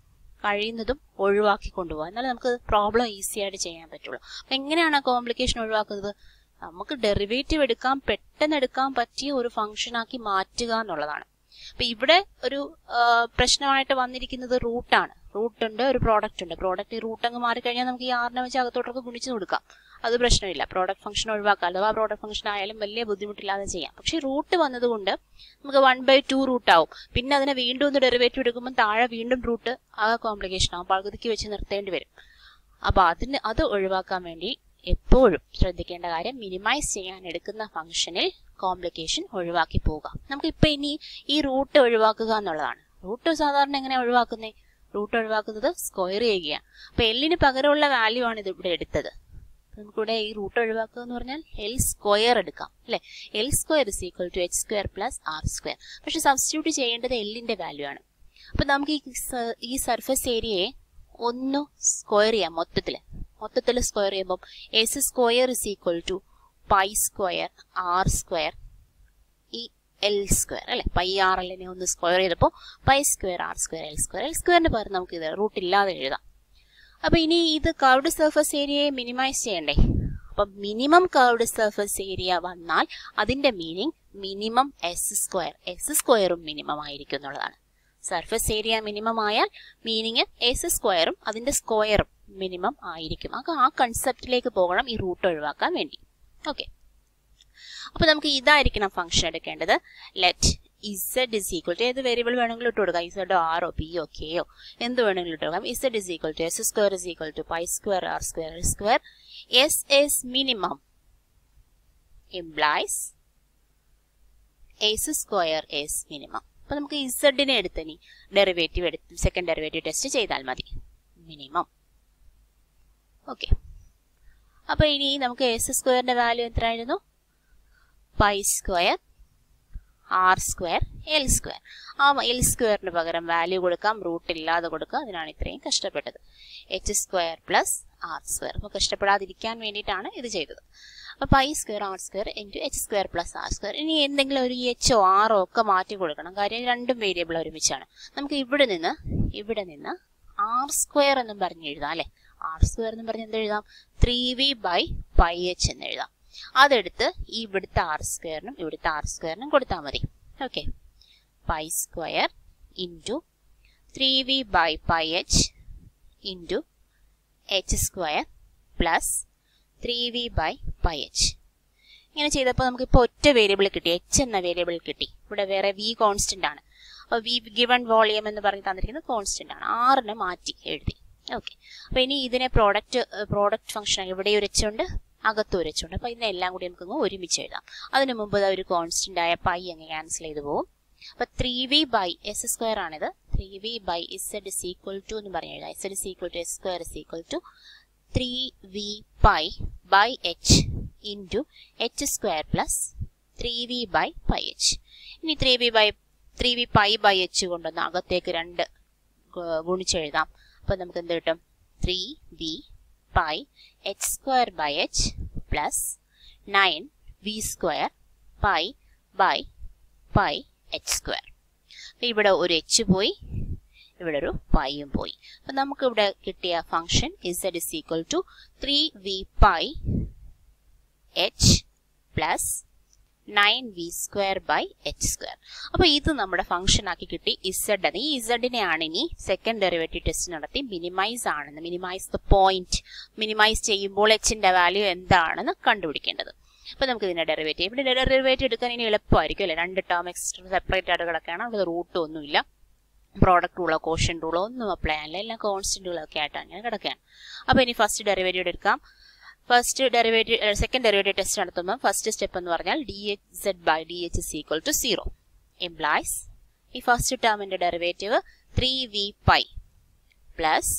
കഴിയുന്നതും ഒഴിവാക്കി കൊണ്ടുപോകാം. എന്നാലും നമുക്ക് പ്രോബ്ലം ഈസി ആയിട്ട് ചെയ്യാൻ പറ്റുള്ളൂ. അപ്പൊ എങ്ങനെയാണ് ആ കോംപ്ലിക്കേഷൻ ഒഴിവാക്കുന്നത്? നമുക്ക് ഡെറിവേറ്റീവ് പെട്ടെന്ന് എടുക്കാൻ പറ്റിയ ഒരു ഫംഗ്ഷനാക്കി മാറ്റുക എന്നുള്ളതാണ്. അപ്പൊ ഇവിടെ ഒരു പ്രശ്നമായിട്ട് വന്നിരിക്കുന്നത് റൂട്ടാണ്. റൂട്ട് ഉണ്ട്, ഒരു പ്രോഡക്റ്റ് ഉണ്ട്. പ്രോഡക്റ്റ് റൂട്ട് അങ്ങ് മാറിക്കഴിഞ്ഞാൽ നമുക്ക് ഈ ആറിനെ വെച്ച് അകത്തോട്ടൊക്കെ ഗുണിച്ച് കൊടുക്കാം. അത് പ്രശ്നമില്ല. പ്രോഡക്റ്റ് ഫംഗ്ഷൻ ഒഴിവാക്കാം. അഥവാ പ്രോഡക്റ്റ് ഫംഗ്ഷൻ ആയാലും വലിയ ബുദ്ധിമുട്ടില്ലാതെ ചെയ്യാം. പക്ഷെ റൂട്ട് വന്നതുകൊണ്ട് നമുക്ക് 1/2 റൂട്ട് ആവും. പിന്നെ അതിനെ വീണ്ടും ഒന്ന് ഡെറിവേറ്റീവ് എടുക്കുമ്പോൾ താഴെ വീണ്ടും റൂട്ട് ആ കോംപ്ലിക്കേഷൻ ആവും. പകുതിക്ക് വെച്ച് നിർത്തേണ്ടി വരും. അപ്പൊ അത് ഒഴിവാക്കാൻ വേണ്ടി എപ്പോഴും ശ്രദ്ധിക്കേണ്ട കാര്യം, മിനിമൈസ് ചെയ്യാൻ എടുക്കുന്ന ഫംഗ്ഷനിൽ കോംപ്ലിക്കേഷൻ ഒഴിവാക്കി പോവുക. നമുക്ക് ഇപ്പൊ ഇനി ഈ റൂട്ട് ഒഴിവാക്കുക എന്നുള്ളതാണ്. റൂട്ട് സാധാരണ എങ്ങനെ ഒഴിവാക്കുന്നത്? റൂട്ട് ഒഴിവാക്കുന്നത് സ്ക്വയർ ചെയ്യുകയാണ്. അപ്പൊ എല്ലിന് പകരമുള്ള വാല്യൂ ആണ് ഇത് ഇവിടെ എടുത്തത്. നമുക്കിവിടെ ഈ റൂട്ട് ഒഴിവാക്കുക എന്ന് പറഞ്ഞാൽ l² എടുക്കാം അല്ലെ. l² is equal to h² plus r². പക്ഷെ സബ്സ്റ്റിറ്റ്യൂട്ട് ചെയ്യേണ്ടത് എല്ലിന്റെ വാല്യൂ ആണ്. അപ്പൊ നമുക്ക് ഈ സർഫസ് ഏരിയയെ ഒന്ന് സ്ക്വയർ ചെയ്യാം. മൊത്തത്തിൽ സ്ക്വയർ ചെയ്യുമ്പോൾ s² is equal to π² r² ഈ l² അല്ലെ. പൈ ആർ എല്ലിനെ ഒന്ന് സ്ക്വയർ ചെയ്തപ്പോൾ π² r² l². l²ന്റെ പകരം നമുക്ക് ഇത് റൂട്ട് ഇല്ലാതെ എഴുതാം. അപ്പൊ ഇനി ഇത് കർവ്ഡ് സർഫസ് ഏരിയയെ മിനിമൈസ് ചെയ്യണ്ടേ? അപ്പൊ മിനിമം കർവ്ഡ് സർഫസ് ഏരിയ വന്നാൽ അതിന്റെ മീനിങ് മിനിമം s²ഉം മിനിമം ആയിരിക്കും എന്നുള്ളതാണ്. സർഫസ് ഏരിയ മിനിമം ആയാൽ മീനിങ് s² അതിന്റെ സ്ക്വയറും മിനിമം ആയിരിക്കും. ആ കൺസെപ്റ്റിലേക്ക് പോകണം ഈ റൂട്ട് ഒഴിവാക്കാൻ വേണ്ടി. ഓക്കെ, അപ്പൊ നമുക്ക് ഇതായിരിക്കണം ഫംഗ്ഷൻ എടുക്കേണ്ടത്. Let z is equal to ഏത് വേരിയബിൾ വേണമെങ്കിലും ഇട്ട് കൊടുക്കാം. z ആറോ പിയോ കെയോ എന്ത് വേണമെങ്കിലും ഇട്ട് കൊടുക്കാം. z is equal to s² is equal to π² r² l². s is minimum implies s² is minimum. അപ്പൊ നമുക്ക് z-നെ എടുത്തനി ഡെറിവേറ്റീവ് എടുത്ത് സെക്കൻഡ് ഡെറിവേറ്റീവ് ടെസ്റ്റ് ചെയ്താൽ മതി. മിനിമം. ഓക്കെ, അപ്പൊ ഇനി നമുക്ക് s²ന്റെ വാല്യൂ എത്രയായിരുന്നു? π² r² l². ആ l²ന് പകരം വാല്യൂ കൊടുക്കാം, റൂട്ട് ഇല്ലാതെ കൊടുക്കുക. അതിനാണ് ഇത്രയും കഷ്ടപ്പെട്ടത്. h² plus R square. നമുക്ക് ഇഷ്ടപ്പെടാതിരിക്കാൻ വേണ്ടിയിട്ടാണ് ഇത് ചെയ്തത്. അപ്പോൾ pi square R square into H square plus R square. ഇനി എന്തെങ്കിലും ഒരു എച്ചോ ആറോ ഒക്കെ മാറ്റി കൊടുക്കണം. കാര്യം രണ്ടും വേരിയബിൾ ഒരുമിച്ചാണ്. നമുക്ക് ഇവിടെ നിന്ന് ആർ സ്ക്വയർ എന്നും പറഞ്ഞ് എഴുതാം അല്ലെ. ആർ സ്ക്വയർ എന്ന് പറഞ്ഞ് എന്ത് എഴുതാം? 3v ബൈ പൈ എച്ച് എന്ന് എഴുതാം. അതെടുത്ത് ഇവിടുത്തെ ആർ സ്ക്വയറിനും കൊടുത്താൽ മതി. Okay, pi square into 3v by pi H into H square plus 3v by pi H. ഇങ്ങനെ ചെയ്തപ്പോൾ നമുക്ക് ഇപ്പോൾ ഒറ്റ വേരിയബിൾ കിട്ടി, എച്ച് എന്ന വേരിയബിൾ കിട്ടി. ഇവിടെ വേറെ വി കോൺസ്റ്റന്റ് ആണ്. അപ്പോൾ വി ഗിവൺ വോളിയം എന്ന് പറഞ്ഞ് തന്നിരിക്കുന്നത് കോൺസ്റ്റന്റ് ആണ്. ആറിന് മാറ്റി എഴുതി. ഓക്കെ, അപ്പോൾ ഇനി ഇതിനെ പ്രോഡക്റ്റ് ഫംഗ്ഷൻ ഇവിടെ ഒരു എച്ച് ഉണ്ട്, അകത്തും ഒരു എച്ച് ഉണ്ട്. അപ്പോൾ ഇതിനെല്ലാം കൂടി നമുക്ക് ഒരുമിച്ച് എഴുതാം. അതിന് മുമ്പ് ഒരു കോൺസ്റ്റന്റ് ആയ പൈ അങ്ങ് ക്യാൻസൽ ചെയ്ത് പോകും. അപ്പോൾ 3v ബൈ എസ് സ്ക്വയർ ആണിത്. 3v by Z is equal to എന്ന് പറഞ്ഞ് എഴുതാം. Z is equal to S square is equal to 3v pi by H into H square plus 3v by pi H. ഇനി 3v pi by H കൊണ്ടൊന്ന് അകത്തേക്ക് 2 ഗുണിച്ചെഴുതാം. അപ്പോൾ നമുക്ക് എന്ത് കിട്ടും? 3v pi H square by H plus 9v square pi by pi H square. ഇവിടെ ഒരു H പോയി, ഇവിടെ ഒരു പൈയും പോയി. അപ്പം നമുക്ക് ഇവിടെ കിട്ടിയ function Z is equal to 3v pi H plus 9v square by H square. അപ്പോൾ ഇത് നമ്മുടെ ഫംഗ്ഷൻ ആക്കി കിട്ടി ഇസഡ് എന്ന്. ഈ ഇസഡിനെയാണ് ഇനി സെക്കൻഡ് ഡെറിവേറ്റീവ് ടെസ്റ്റ് നടത്തി മിനിമൈസ് ദ പോയിന്റ്, മിനിമൈസ് ചെയ്യുമ്പോൾ എച്ചിന്റെ വാല്യൂ എന്താണെന്ന് കണ്ടുപിടിക്കേണ്ടത്. അപ്പോൾ നമുക്ക് ഇതിന്റെ ഡെറിവേറ്റീവ്, ഇവിടെ ഡെറിവേറ്റീവ് എടുക്കാൻ ഇനി എളുപ്പമായിരിക്കും അല്ലേ. 2 ടേം എക്സ്ട്രാ സെപ്പറേറ്റ് ആയിട്ട് കിടക്കുകയാണ്. അവിടെ റൂട്ട് ഒന്നുമില്ല, പ്രോഡക്റ്റ് റൂളോ കോഷ്യന്റ് റൂളോ ഒന്നും അപ്ലൈ ചെയ്യാനില്ല, എല്ലാം കോൺസ്റ്റന്റുകളൊക്കെ ആയിട്ട് അങ്ങനെ കിടക്കുകയാണ്. അപ്പോൾ ഇനി ഫസ്റ്റ് ഡെറിവേറ്റീവ് എടുക്കാം. സെക്കൻഡ് ഡെറിവേറ്റീവ് ടെസ്റ്റ് നടത്തുമ്പോൾ ഫസ്റ്റ് സ്റ്റെപ്പ് എന്ന് പറഞ്ഞാൽ dz by dh is equal to 0 implies ഈ ഫസ്റ്റ് ടേമിന്റെ ഡെറിവേറ്റീവ് 3v പൈ പ്ലസ്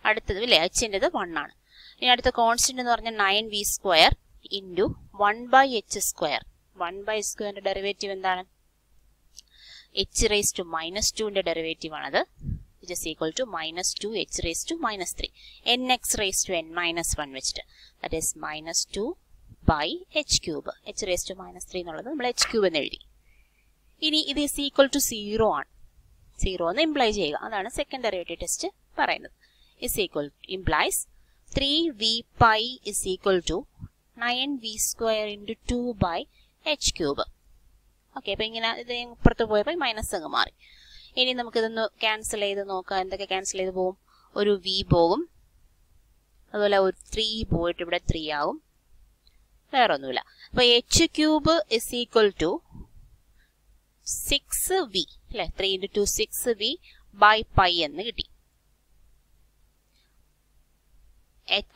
അടുത്തത് ഇല്ലേ എച്ചിൻ്റെത് 1 ആണ്. ഇനി അടുത്ത കോൺസ്റ്റന്റ് എന്ന് പറഞ്ഞാൽ 9v square into 1 by H square. 1 by സ്ക്വയറിന്റെ ഡെറിവേറ്റീവ് എന്താണ്? h raised to minus 2ന്റെ ഡെറിവേറ്റീവ് ആണത്. which is equal to minus 2h raised to minus 3 nx raised to n minus 1 വെച്ചിട്ട്, that is minus 2 by h cube. h raised to minus 3 എന്നുള്ളത് നമ്മൾ h cube എന്ന് എഴുതി. ഇനി ഇത് is equal to 0 ആണ്. 0 എന്ന് ഇംപ്ലൈ ചെയ്യുക, അതാണ് സെക്കൻഡ് ഡെറിവേറ്റീവ് ടെസ്റ്റ് പറയുന്നത്. is equal implies 3v pi is equal to 9v square into 2 by h cube. Okay, അപ്പോൾ ഇങ്ങനെ ഇത് പുറത്ത് പോയപ്പോൾ മൈനസ് അങ്ങ് മാറി. ഇനി നമുക്കിതൊന്ന് ക്യാൻസൽ ചെയ്ത് നോക്കാം. എന്തൊക്കെ ക്യാൻസൽ ചെയ്ത് പോകും? ഒരു v പോകും, അതുപോലെ ഒരു 3 പോയിട്ട് ഇവിടെ 3 ആവും, വേറെ ഒന്നുമില്ല. അപ്പോൾ h cube is equal to 6v അല്ലെ. 3 into 2 6v ബൈ പൈ എന്ന് കിട്ടി.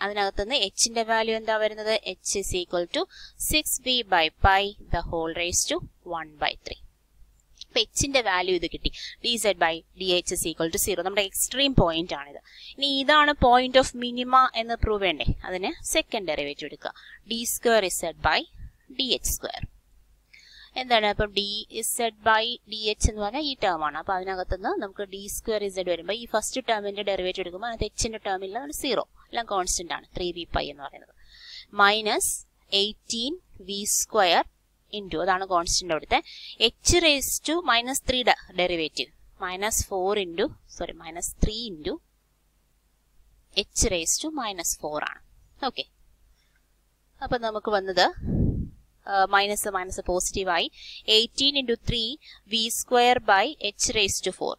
അതിനകത്തുനിന്ന് എച്ചിന്റെ വാല്യൂ എന്താ വരുന്നത്? h is equal to 6v by pi the whole raised to 1 by 3. അപ്പൊ എച്ചിന്റെ വാല്യൂ ഇത് കിട്ടി. dz by dh is equal to 0. നമ്മുടെ എക്സ്ട്രീം പോയിന്റ് ആണിത്. ഇനി ഇതാണ് പോയിന്റ് ഓഫ് മിനിമ എന്ന് പ്രൂവ് ചെയ്യണ്ടേ? അതിന് സെക്കൻഡ് ഡെറിവേറ്റീവ് എടുക്കുക. d square z by dh square. എന്താണ്? അപ്പം dz by dh എന്ന് പറഞ്ഞാൽ ഈ ടേം ആണ്. അപ്പൊ അതിനകത്തുനിന്ന് നമുക്ക് d സ്ക്വയർ z വരുമ്പോൾ ഈ ഫസ്റ്റ് ടേമിന്റെ ഡെറിവേറ്റീവ് എടുക്കുമ്പോൾ അത് എച്ചിന്റെ ടേം ഇല്ല, 0, എല്ലാം കോൺസ്റ്റന്റ് ആണ്. 3v പൈ എന്ന് പറയുന്നത് മൈനസ് 18v സ്ക്വയർ ഇൻറ്റു, അതാണ് കോൺസ്റ്റന്റ് അവിടുത്തെ, h raise to minus 3 derivative minus 3 into h raise to minus 4 ആണ്. ഓക്കെ, അപ്പൊ നമുക്ക് വന്നത് മൈനസ് പോസിറ്റീവായി 18 into 3v square by h raise to 4.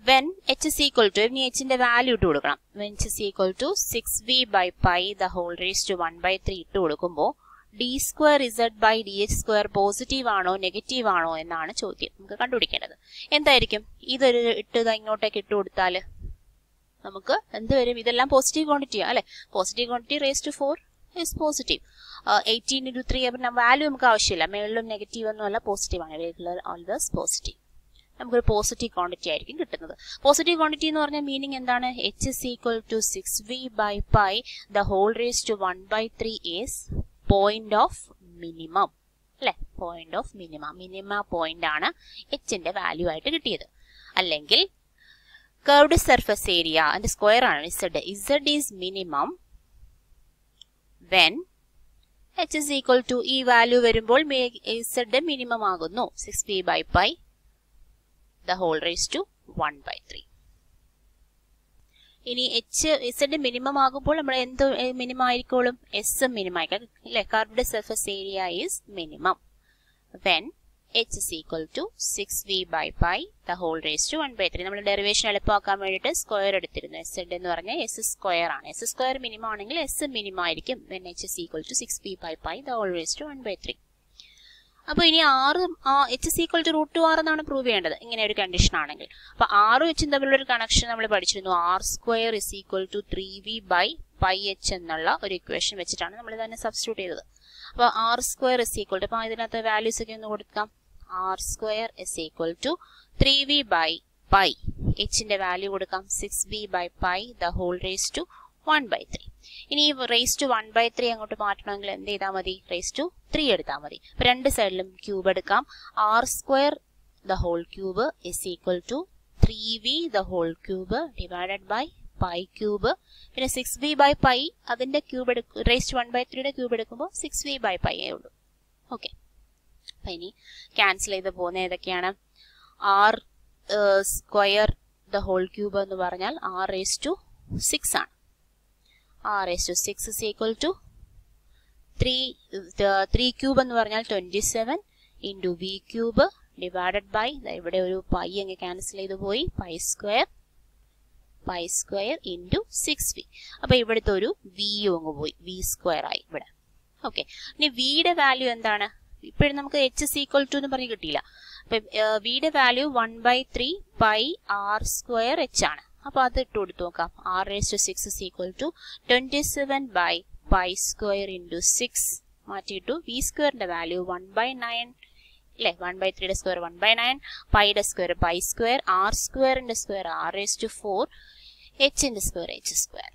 when h is equal to, ഇനി hന്റെ വാല്യൂ ഇട്ട് കൊടുക്കണം. when h is equal to 6v by pi the whole raised to 1 by 3 ഇട്ട് കൊടുക്കുമ്പോൾ d square z by dh square positive ആണോ negative ആണോ എന്നാണ് ചോദ്യം നമുക്ക് കണ്ടുപിടിക്കേണ്ടത്. എന്തായിരിക്കും? ഇതൊരു ഇങ്ങോട്ടേക്ക് ഇട്ട് കൊടുത്താൽ നമുക്ക് എന്ത് വരും? ഇതെല്ലാം പോസിറ്റീവ് ക്വാണ്ടിറ്റിയാ അല്ലെ. Positive quantity raise to 4 is positive. 18 into 3 value നമുക്ക് ആവശ്യമില്ല, മേളിലും നെഗറ്റീവ് ഒന്നും അല്ല, പോസിറ്റീവ് ആണ്. Regular always positive. നമുക്കൊരു പോസിറ്റീവ് ക്വാണ്ടിറ്റി ആയിരിക്കും കിട്ടുന്നത്. പോസിറ്റീവ് ക്വാണ്ടിറ്റി എന്ന് പറഞ്ഞാൽ മീനിങ് എന്താണ്? h is equal to 6v by pi the whole raised to 1 by 3 is point of minimum അല്ലെ. പോയിന്റ് ഓഫ് മിനിമ പോയിന്റ് ആണ് hന്റെ വാല്യൂ ആയിട്ട് കിട്ടിയത്. അല്ലെങ്കിൽ curved surface area and square ആണ് z is minimum when h is equal to ഈ value വരുമ്പോൾ z minimum ആകുന്നു 6b by pi the whole raised to 1 by 3. ഇനി z മിനിമം ആകുമ്പോൾ നമ്മൾ എന്ത് മിനിമം ആയിരിക്കും? s മിനിമം ആയിരിക്കും അല്ലേ? curved surface area is minimum when h is equal to 6v by pi the whole raised to 1 by 3. നമ്മൾ derivation എളുപ്പമാക്കാൻ വേണ്ടിയിട്ട് സ്ക്വയർ എടുത്തിരുന്നു. z എന്ന് പറഞ്ഞാൽ s സ്ക്വയർ ആണ്. s സ്ക്വയർ മിനിമം ആണെങ്കിൽ s മിനിമം ആയിരിക്കും when h is equal to 6v by pi the whole raised to 1 by 3. അപ്പോൾ ഇനി h is equal to root 2r എന്നാണ് പ്രൂവ് ചെയ്യേണ്ടത് ഇങ്ങനെ ഒരു കണ്ടീഷൻ ആണെങ്കിൽ. അപ്പോൾ r h തമ്മിലുള്ള ഒരു കണക്ഷൻ നമ്മൾ പഠിച്ചിരുന്നു. r square is equal to 3v by pi h എന്നുള്ള ഒരു ഇക്വേഷൻ വെച്ചിട്ടാണ് നമ്മൾ തന്നെ സബ്സ്റ്റിറ്റ്യൂട്ട് ചെയ്തത്. അപ്പോൾ r square is equal to അപ്പോൾ ഇതിനകത്ത് വാല്യൂസ് ഒക്കെ ഒന്ന് കൊടുക്കാം. r square is equal to 3v by pi. h ന്റെ വാല്യൂ കൊടുക്കാം 6v by pi the whole raised to 1 by 3. ഇനി raised to 1 by 3 അങ്ങോട്ട് മാറ്റണമെങ്കിൽ എന്ത് ചെയ്താൽ മതി? raised to 3 എടുത്താൽ മതി. അപ്പോൾ രണ്ട് സൈഡിലും ക്യൂബ് എടുക്കാം. r square the whole cube is equal to 3v the whole cube divided by pi cube. പിന്നെ 6v by pi അതിന്റെ ക്യൂബ് raised to 1 by 3 യുടെ ക്യൂബ് എടുക്കുമ്പോൾ 6v by pi ഉള്ളൂ. ഓക്കെ, അപ്പം ഇനി ക്യാൻസൽ ചെയ്ത് പോകുന്ന ഏതൊക്കെയാണ്? r square the whole cube എന്ന് പറഞ്ഞാൽ r raised to 6 ആണ്. r raised to 6 is equal to 3 cube എന്ന് പറഞ്ഞാൽ 27 into v cube divided by ഇവിടെ ഒരു പൈ അങ്ങ് ക്യാൻസൽ ചെയ്ത് പോയി പൈ സ്ക്വയർ ഇൻറ്റു 6v. അപ്പോൾ ഇവിടുത്തെ ഒരു v അങ്ങ് പോയി, v സ്ക്വയർ ആയി ഇവിടെ. ഓക്കെ, ഇനി വിയുടെ വാല്യൂ എന്താണ്? ഇപ്പോഴും നമുക്ക് h is equal to എന്ന് പറഞ്ഞ് കിട്ടിയില്ല. അപ്പം വിയുടെ value 1 by 3 pi r square h ആണ്. അപ്പോൾ അത് ഇട്ട് കൊടുത്തു നോക്കാം. r raised to 6 is equal to 27 by pi square into 6 മാറ്റിയിട്ടു. വി സ്ക്വയറിന്റെ വാല്യൂ 1 by 9 അല്ലേ? 1 by 3 യുടെ സ്ക്വയർ 1 by 9, പൈയുടെ സ്ക്വയർ പൈ സ്ക്വയർ, r സ്ക്വയറിന്റെ സ്ക്വയർ r raised to 4, hന്റെ സ്ക്വയർ h സ്ക്വയർ.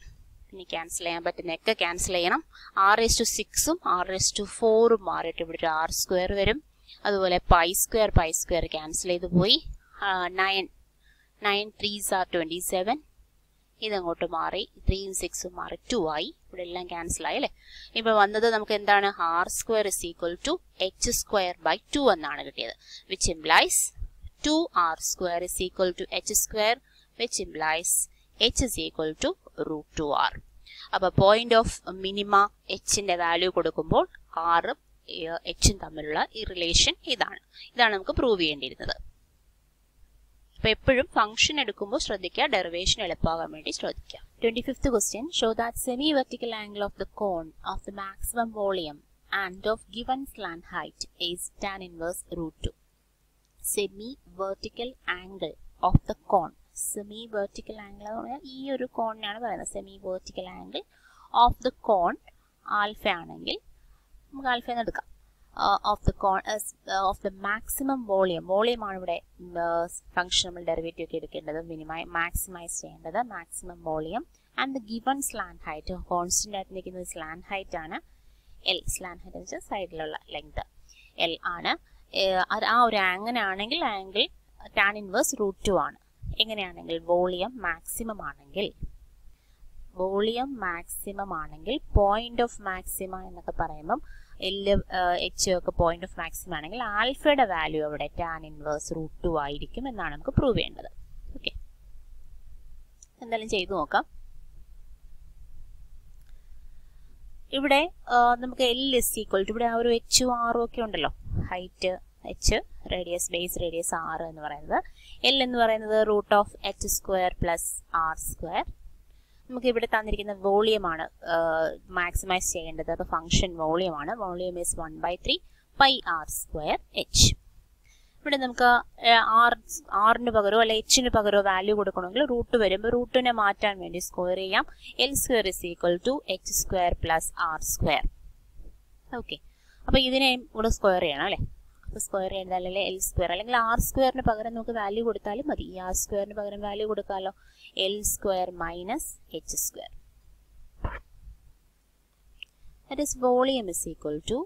ഇനി ക്യാൻസൽ ചെയ്യാൻ പറ്റുന്നതൊക്കെ ക്യാൻസൽ ചെയ്യണം. r raised to 6ഉം r raised to 4ഉം മാറിയിട്ട് ഇവിടെ ഒരു r സ്ക്വയർ വരും. അതുപോലെ പൈ സ്ക്വയർ ക്യാൻസൽ ചെയ്ത് പോയി. 9 3s are 27. ഇതങ്ങോട്ട് മാറി 3ഉം 6ഉം മാറി 2 ആയി. ഇവിടെ എല്ലാം ക്യാൻസൽ ആയി അല്ലേ? ഇപ്പോൾ വന്നത് നമുക്ക് എന്താണ്? r square is equal to h square by 2 എന്നാണ് കിട്ടിയത്. which implies 2r square is equal to h square, which implies h is equal to root 2r. അപ്പോൾ പോയിന്റ് ഓഫ് മിനിമ hന്റെ വാല്യൂ കൊടുക്കുമ്പോൾ r h തമ്മിലുള്ള ഈ relation ഇതാണ് നമുക്ക് prove ചെയ്യേണ്ടിയിരുന്നത്. അപ്പോൾ എപ്പോഴും ഫംഗ്ഷൻ എടുക്കുമ്പോൾ ശ്രദ്ധിക്കുക, ഡെറിവേഷൻ എളുപ്പമാകാൻ വേണ്ടി ശ്രദ്ധിക്കുക. 25th question, show that semi-vertical angle of the cone of the maximum volume and of given slant height is tan inverse root 2. Semi-vertical angle of the cone. Semi-vertical angle എന്ന് പറഞ്ഞാൽ ഈ ഒരു കോണിനാണ് പറയുന്നത്. Semi-vertical angle of the cone alpha ആണെങ്കിൽ നമുക്ക് alpha എന്ന് എടുക്കാം. Of the cone of the maximum volume. Volume ആണ് ഇവിടെ ഫംഗ്ഷൻ നമ്മൾ ഡെറിവേറ്റീവ് ഒക്കെ എടുക്കേണ്ടത്, മാക്സിമൈസ് ചെയ്യേണ്ടത്. Maximum volume and the given slant height. Constant ആയിട്ട് നിൽക്കുന്നത് സ്ലാന്റ് ഹൈറ്റ് ആണ്. എൽ സ്ലാന്റ് ഹൈറ്റ് എന്ന് വെച്ചാൽ സൈഡിലുള്ള ലെങ്ത് എൽ ആണ്. ആ ഒരു അങ്ങനെയാണെങ്കിൽ ആംഗിൾ ടാൻ ഇൻവേഴ്സ് റൂട്ട് 2 ആണ്. എങ്ങനെയാണെങ്കിൽ വോളിയം മാക്സിമം ആണെങ്കിൽ പോയിന്റ് ഓഫ് മാക്സിമ എന്നൊക്കെ പറയുമ്പം എൽ എച്ച് ഒക്കെ പോയിന്റ് ഓഫ് മാക്സിമം ആണെങ്കിൽ ആൽഫയുടെ വാല്യൂ അവിടെ ടാൻ ഇൻവേഴ്സ് റൂട്ട് 2 ആയിരിക്കും എന്നാണ് നമുക്ക് പ്രൂവ് ചെയ്യേണ്ടത്. ഓക്കെ, എന്തായാലും ചെയ്തു നോക്കാം. ഇവിടെ നമുക്ക് എൽ ഇസ് ഈക്വൽ ടു ഇവിടെ ആ ഒരു എച്ചും ആറും ഒക്കെ ഉണ്ടല്ലോ. Height h, radius base radius 6 എന്ന് പറയുന്നത്. എൽ എന്ന് പറയുന്നത് root of H square plus R square. നമുക്ക് ഇവിടെ തന്നിരിക്കുന്ന വോളിയമാണ് മാക്സിമൈസ് ചെയ്യേണ്ടത്. അപ്പോൾ ഫംഗ്ഷൻ വോളിയമാണ്. Volume is 1 by 3 pi r square h. ഇവിടെ നമുക്ക് ആറിന് പകരമോ അല്ലെ എച്ചിന് പകരമോ വാല്യൂ കൊടുക്കണമെങ്കിൽ റൂട്ട് വരുമ്പോൾ റൂട്ടിനെ മാറ്റാൻ വേണ്ടി സ്ക്വയർ ചെയ്യാം. L square is equal to H square plus R square. Okay, അപ്പോൾ ഇതിനെയും കൂടെ സ്ക്വയർ ചെയ്യണം അല്ലേ? അപ്പോൾ സ്ക്വയർ ചെയ്താൽ എൽ സ്ക്വയർ അല്ലെങ്കിൽ ആർ സ്ക്വയറിന് പകരം നമുക്ക് വാല്യൂ കൊടുത്താലും മതി. ഈ ആർ സ്ക്വയറിന് പകരം വാല്യൂ കൊടുക്കാമല്ലോ. L square minus H square. That is volume is equal to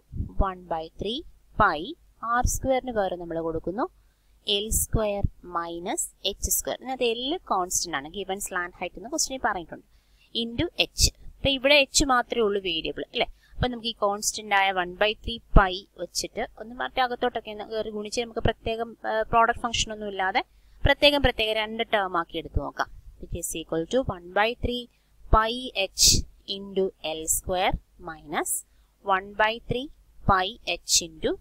1 by 3 pi r സ്ക്വയറിന് പകരം നമ്മൾ കൊടുക്കുന്നു l square minus H square. അതിനകത്ത് എൽ കോൺസ്റ്റന്റ് ആണ്, ഗിവൺ സ്ലാന്റ് ഹൈറ്റ് എന്ന് ക്വസ്റ്റിനിൽ പറഞ്ഞിട്ടുണ്ട്, ഇൻറ്റു എച്ച്. അപ്പൊ ഇവിടെ എച്ച് മാത്രമേ ഉള്ളൂ വേരിയബിൾ അല്ലേ. അപ്പൊ നമുക്ക് ഈ കോൺസ്റ്റന്റ് ആയ 1/3 പൈ വെച്ചിട്ട് ഒന്ന് മറ്റേ അകത്തോട്ടൊക്കെ കയറി ഗുണിച്ച് നമുക്ക് പ്രത്യേകം പ്രോഡക്റ്റ് ഫംഗ്ഷൻ ഒന്നും ഇല്ലാതെ പ്രത്യേകം രണ്ട് ടേം ആക്കി എടുത്തു നോക്കാം. It is equal to 1/3 pi H into L square minus 1/3 pi H into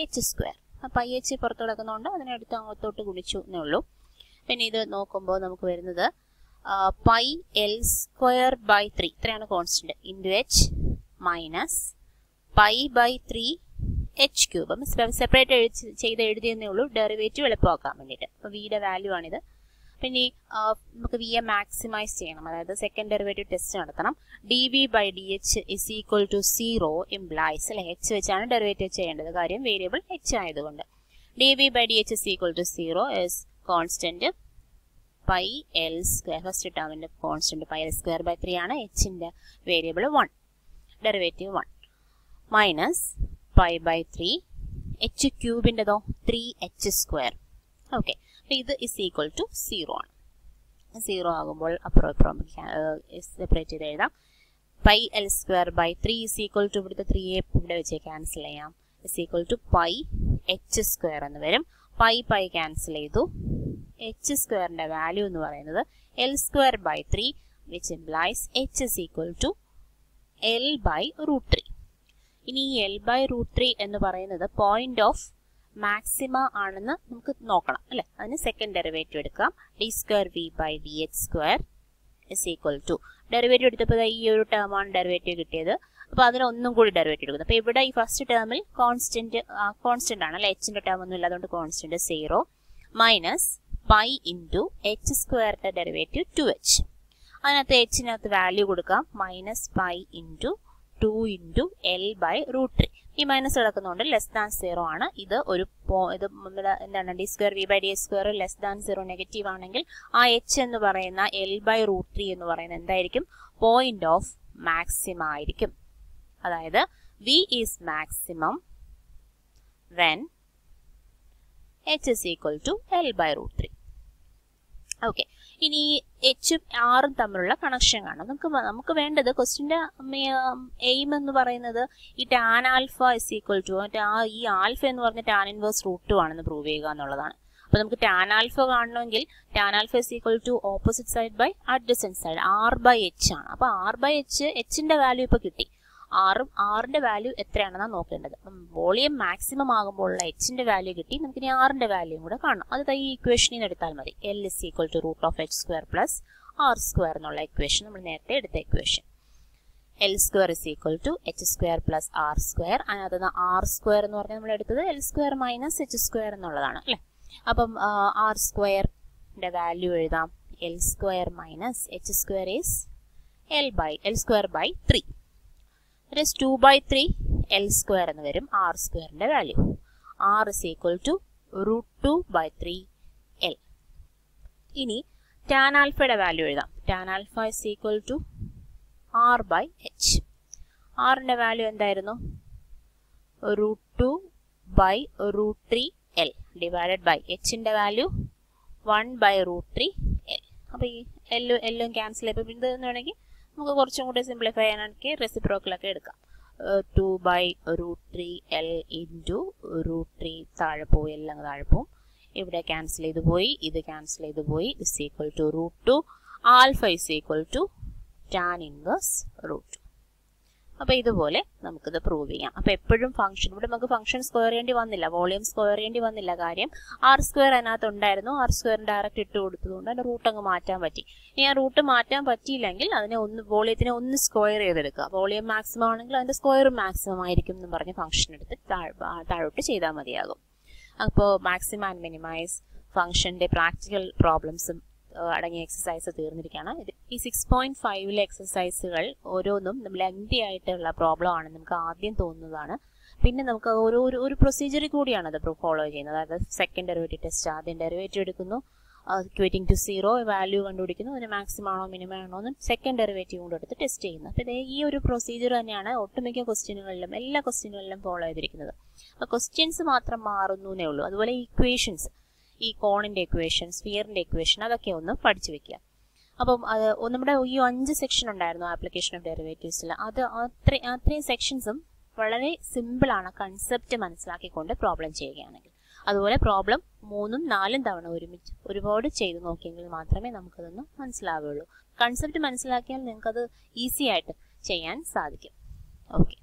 H square. Pi H പുറത്ത് കിടക്കുന്നതുകൊണ്ട് അതിനടുത്ത് അങ്ങോട്ടോട്ട് ഗുണിച്ചു എന്നേ ഉള്ളൂ. പിന്നെ ഇത് നോക്കുമ്പോൾ നമുക്ക് വരുന്നത് പൈ എൽ സ്ക്വയർ ബൈ 3 ഇത്രയാണ് constant into H minus pi by 3 H cube. അപ്പം സെപ്പറേറ്റ് ചെയ്ത് എഴുതിയെന്നേ ഉള്ളൂ, ഡെറിവേറ്റീവ് എളുപ്പമാക്കാൻ വേണ്ടിയിട്ട്. അപ്പോൾ വിയുടെ വാല്യൂ ആണിത്. പിന്നെ നമുക്ക് വിയെ മാക്സിമൈസ് ചെയ്യണം, അതായത് സെക്കൻഡ് ഡെറിവേറ്റീവ് ടെസ്റ്റ് നടത്തണം. D v by D h is equal to 0 implies അല്ലെ, എച്ച് വെച്ചാണ് ഡെറിവേറ്റീവ് ചെയ്യേണ്ടത്, കാര്യം വേരിയബിൾ എച്ച് ആയതുകൊണ്ട്. D v by D h is equal to 0 is constant pi L square, first ടേമിന്റെ constant pi L square by 3 ആണ്, എച്ചിന്റെ variable 1, derivative 1 minus pi by 3 h ക്യൂബിൻ്റെതോ 3h സ്ക്വയർ. ഓക്കെ, ഇത് ഇസ് ഈക്വൽ ടു 0 ആണ്. 0 ആകുമ്പോൾ അപ്പുറം ഇപ്പുറം സെപ്പറേറ്റ് ചെയ്ത് എഴുതാം. Pi L square by 3 is equal to ഇവിടുത്തെ 3a ഇവിടെ വെച്ച് ക്യാൻസൽ ചെയ്യാം, is equal to pi H square എന്ന് വരും. പൈ ക്യാൻസൽ ചെയ്തു. എച്ച് സ്ക്വയറിന്റെ വാല്യൂ എന്ന് പറയുന്നത് L square by 3 which implies H is equal to L by root 3. ഇനി ഈ എൽ ബൈ റൂട്ട് 3 എന്ന് പറയുന്നത് പോയിന്റ് ഓഫ് മാക്സിമ ആണെന്ന് നമുക്ക് നോക്കണം അല്ലെ. അതിന് സെക്കൻഡ് ഡെറിവേറ്റീവ് എടുക്കാം. D square V by D H square is equal to, derivative എടുത്തപ്പോൾ ഈ ഒരു ടേമാണ് ഡെറിവേറ്റീവ് കിട്ടിയത്, അപ്പോൾ അതിന് ഒന്നും കൂടി ഡെറിവേറ്റീവ് എടുക്കുന്നത്. അപ്പോൾ ഇവിടെ ഈ ഫസ്റ്റ് ടേമിൽ കോൺസ്റ്റന്റ് ആണ് അല്ലെ, എച്ചിന്റെ ടേം ഒന്നും ഇല്ലാതുകൊണ്ട് constant 0 minus pi into h സ്ക്വയറിന്റെ ഡെറിവേറ്റീവ് 2h. അതിനകത്ത് എച്ചിനകത്ത് വാല്യൂ കൊടുക്കാം, minus pi into 2 into l by root 3. ഈ മൈനസ് കിടക്കുന്നതുകൊണ്ട് ലെസ് ദാൻ 0 ആണ്. ഇത് ഒരു ഇത് എന്താണ്, D square V by D H square less than 0 negative ആണെങ്കിൽ ആ എച്ച് എന്ന് പറയുന്ന എൽ ബൈ റൂട്ട് 3 എന്ന് പറയുന്നത് എന്തായിരിക്കും, പോയിന്റ് ഓഫ് മാക്സിമം ആയിരിക്കും. അതായത് V is maximum when H is equal to L by root 3. Okay, ഇനി എച്ചും ആറും തമ്മിലുള്ള കണക്ഷൻ കാണാം. നമുക്ക് വേണ്ടത് ക്വസ്റ്റിന്റെ എയിം എന്ന് പറയുന്നത് ഈ tan alpha is equal to ഈ ആൽഫ എന്ന് പറഞ്ഞ ടാൻ ഇൻവേഴ്സ് റൂട്ട് 2 ആണെന്ന് പ്രൂവ് ചെയ്യുക എന്നുള്ളതാണ്. അപ്പൊ നമുക്ക് ടാൻ ആൽഫ കാണണമെങ്കിൽ tan alpha is equal to opposite side by adjacent side, R by H ആണ്. അപ്പൊ ആർ ബൈ എച്ചിന്റെ വാല്യൂ ഇപ്പൊ കിട്ടി. ആറിന്റെ വാല്യൂ എത്രയാണെന്നാണ് നോക്കേണ്ടത്. വോളിയം മാക്സിമം ആകുമ്പോഴുള്ള എച്ചിന്റെ വാല്യൂ കിട്ടി, നമുക്ക് ഇനി ആറിന്റെ വാല്യൂ കൂടെ കാണണം. അത് ഈ ഇക്വേഷനിൽ നിന്ന് എടുത്താൽ മതി. L is equal to root of H square plus R square എന്നുള്ള ഇക്വേഷൻ, നമ്മൾ നേരത്തെ എടുത്ത equation. L square is equal to H square plus R square. അതിനകത്ത് ആർ സ്ക്വയർ എന്ന് പറഞ്ഞാൽ നമ്മൾ എടുത്തത് L square minus H square എന്നുള്ളതാണ് അല്ലെ. അപ്പം ആർ സ്ക്വയറിന്റെ വാല്യൂ എഴുതാം, L square minus H square is L square by 3. It is 2 by 3 L square എന്ന് വരും R സ്ക്വയറിന്റെ value. R is equal to root 2 by 3 L. ഇനി tan ആൽഫയുടെ വാല്യൂ എഴുതാം. tan alpha is equal to R by H. Rന്റെ value എന്തായിരുന്നു? root 2 by root 3 L divided by Hന്റെ value 1 by root 3 L. അപ്പോൾ ഈ എല്ലും ക്യാൻസൽ ചെയ്യപ്പോൾ ഇത് വേണമെങ്കിൽ നമുക്ക് കുറച്ചും കൂടി സിംപ്ലിഫൈ ചെയ്യാനാണെങ്കിൽ റെസിപ്രോക്കലൊക്കെ എടുക്കാം. 2 by root 3 L into root 3 താഴെ പോയി, എല്ലാം താഴെ പോവും. ഇവിടെ ക്യാൻസൽ ചെയ്ത് പോയി, ഇത് ക്യാൻസൽ ചെയ്ത് പോയി. Is equal to root 2 alpha is equal to tan inverse root 2. അപ്പോൾ ഇതുപോലെ നമുക്കിത് പ്രൂവ് ചെയ്യാം. അപ്പോൾ എപ്പോഴും ഫംഗ്ഷൻ, ഇവിടെ നമുക്ക് ഫംഗ്ഷൻ സ്ക്വയർ ചെയ്യേണ്ടി വന്നില്ല, വോളിയം സ്ക്വയർ ചെയ്യേണ്ടി വന്നില്ല. കാര്യം ആർ സ്ക്വയർ അതിനകത്ത് ഉണ്ടായിരുന്നു. ആർ സ്ക്വയർ ഡയറക്റ്റ് ഇട്ട് കൊടുത്തതുകൊണ്ട് അതിന്റെ റൂട്ട് അങ്ങ് മാറ്റാൻ പറ്റി. ഇനി ആ റൂട്ട് മാറ്റാൻ പറ്റിയില്ലെങ്കിൽ അതിനെ വോളിയത്തിനെ ഒന്ന് സ്ക്വയർ ചെയ്തെടുക്കുക. വോളിയം മാക്സിമം ആണെങ്കിൽ അതിന്റെ സ്ക്വയർ മാക്സിമം ആയിരിക്കും എന്ന് പറഞ്ഞ് ഫംഗ്ഷൻ എടുത്ത് താഴോട്ട് ചെയ്താൽ മതിയാകും. അപ്പോൾ മാക്സിമം ആൻഡ് മിനിമൈസ് ഫംഗ്ഷന്റെ പ്രാക്ടിക്കൽ പ്രോബ്ലംസും അടങ്ങിയ എക്സസൈസ് തീർന്നിരിക്കുകയാണ്. ഈ 6.5 എക്സസൈസുകൾ ഓരോന്നും ലെങ്തി ആയിട്ടുള്ള പ്രോബ്ലം ആണ്, നമുക്ക് ആദ്യം തോന്നുന്നതാണ്. പിന്നെ നമുക്ക് ഒരു പ്രൊസീജിയർ കൂടിയാണ് അത് ഫോളോ ചെയ്യുന്നത്. അതായത് സെക്കൻഡ് ഡെറിവേറ്റീവ് ടെസ്റ്റ്, ആദ്യം ഡെറിവേറ്റീവ് എടുക്കുന്നു, ഇക്വേറ്റിംഗ് ടു 0 വാല്യൂ കണ്ടുപിടിക്കുന്നു, അതിന് മാക്സിമം ആണോ മിനിമം ആണോ എന്ന് സെക്കൻഡ് ഡെറിവേറ്റീവ് കൊണ്ട് എടുത്ത് ടെസ്റ്റ് ചെയ്യുന്നു. അപ്പോൾ ഈ ഒരു പ്രൊസീജിയർ തന്നെയാണ് ഒട്ടുമിക്ക ക്വസ്റ്റ്യനുകളിലും എല്ലാ ക്വസ്റ്റ്യനുകളിലും ഫോളോ ചെയ്തിരിക്കുന്നത്. അപ്പോൾ ക്വസ്റ്റ്യൻസ് മാത്രം മാറുന്നേ ഉള്ളൂ. അതുപോലെ ഇക്വേഷൻസ് ഈ കോണിന്റെ ഇക്വേഷൻ, സ്ഫിയറിന്റെ ഇക്വേഷൻ അതൊക്കെ ഒന്ന് പഠിച്ചു വെക്കുക. അപ്പം നമ്മുടെ ഈ 5 സെക്ഷൻ ഉണ്ടായിരുന്നു ആപ്ലിക്കേഷൻ ഓഫ് ഡെറിവേറ്റീവ്സിൽ. അത് അത്രയും സെക്ഷൻസും വളരെ സിമ്പിൾ ആണ് കൺസെപ്റ്റ് മനസ്സിലാക്കിക്കൊണ്ട് പ്രോബ്ലം ചെയ്യുകയാണെങ്കിൽ. അതുപോലെ പ്രോബ്ലം 3ഉം 4ഉം തവണ ഒരുപാട് ചെയ്ത് നോക്കിയെങ്കിൽ മാത്രമേ നമുക്കതൊന്ന് മനസ്സിലാവുകയുള്ളൂ. കൺസെപ്റ്റ് മനസ്സിലാക്കിയാൽ നിങ്ങൾക്കത് ഈസി ആയിട്ട് ചെയ്യാൻ സാധിക്കും. ഓക്കെ.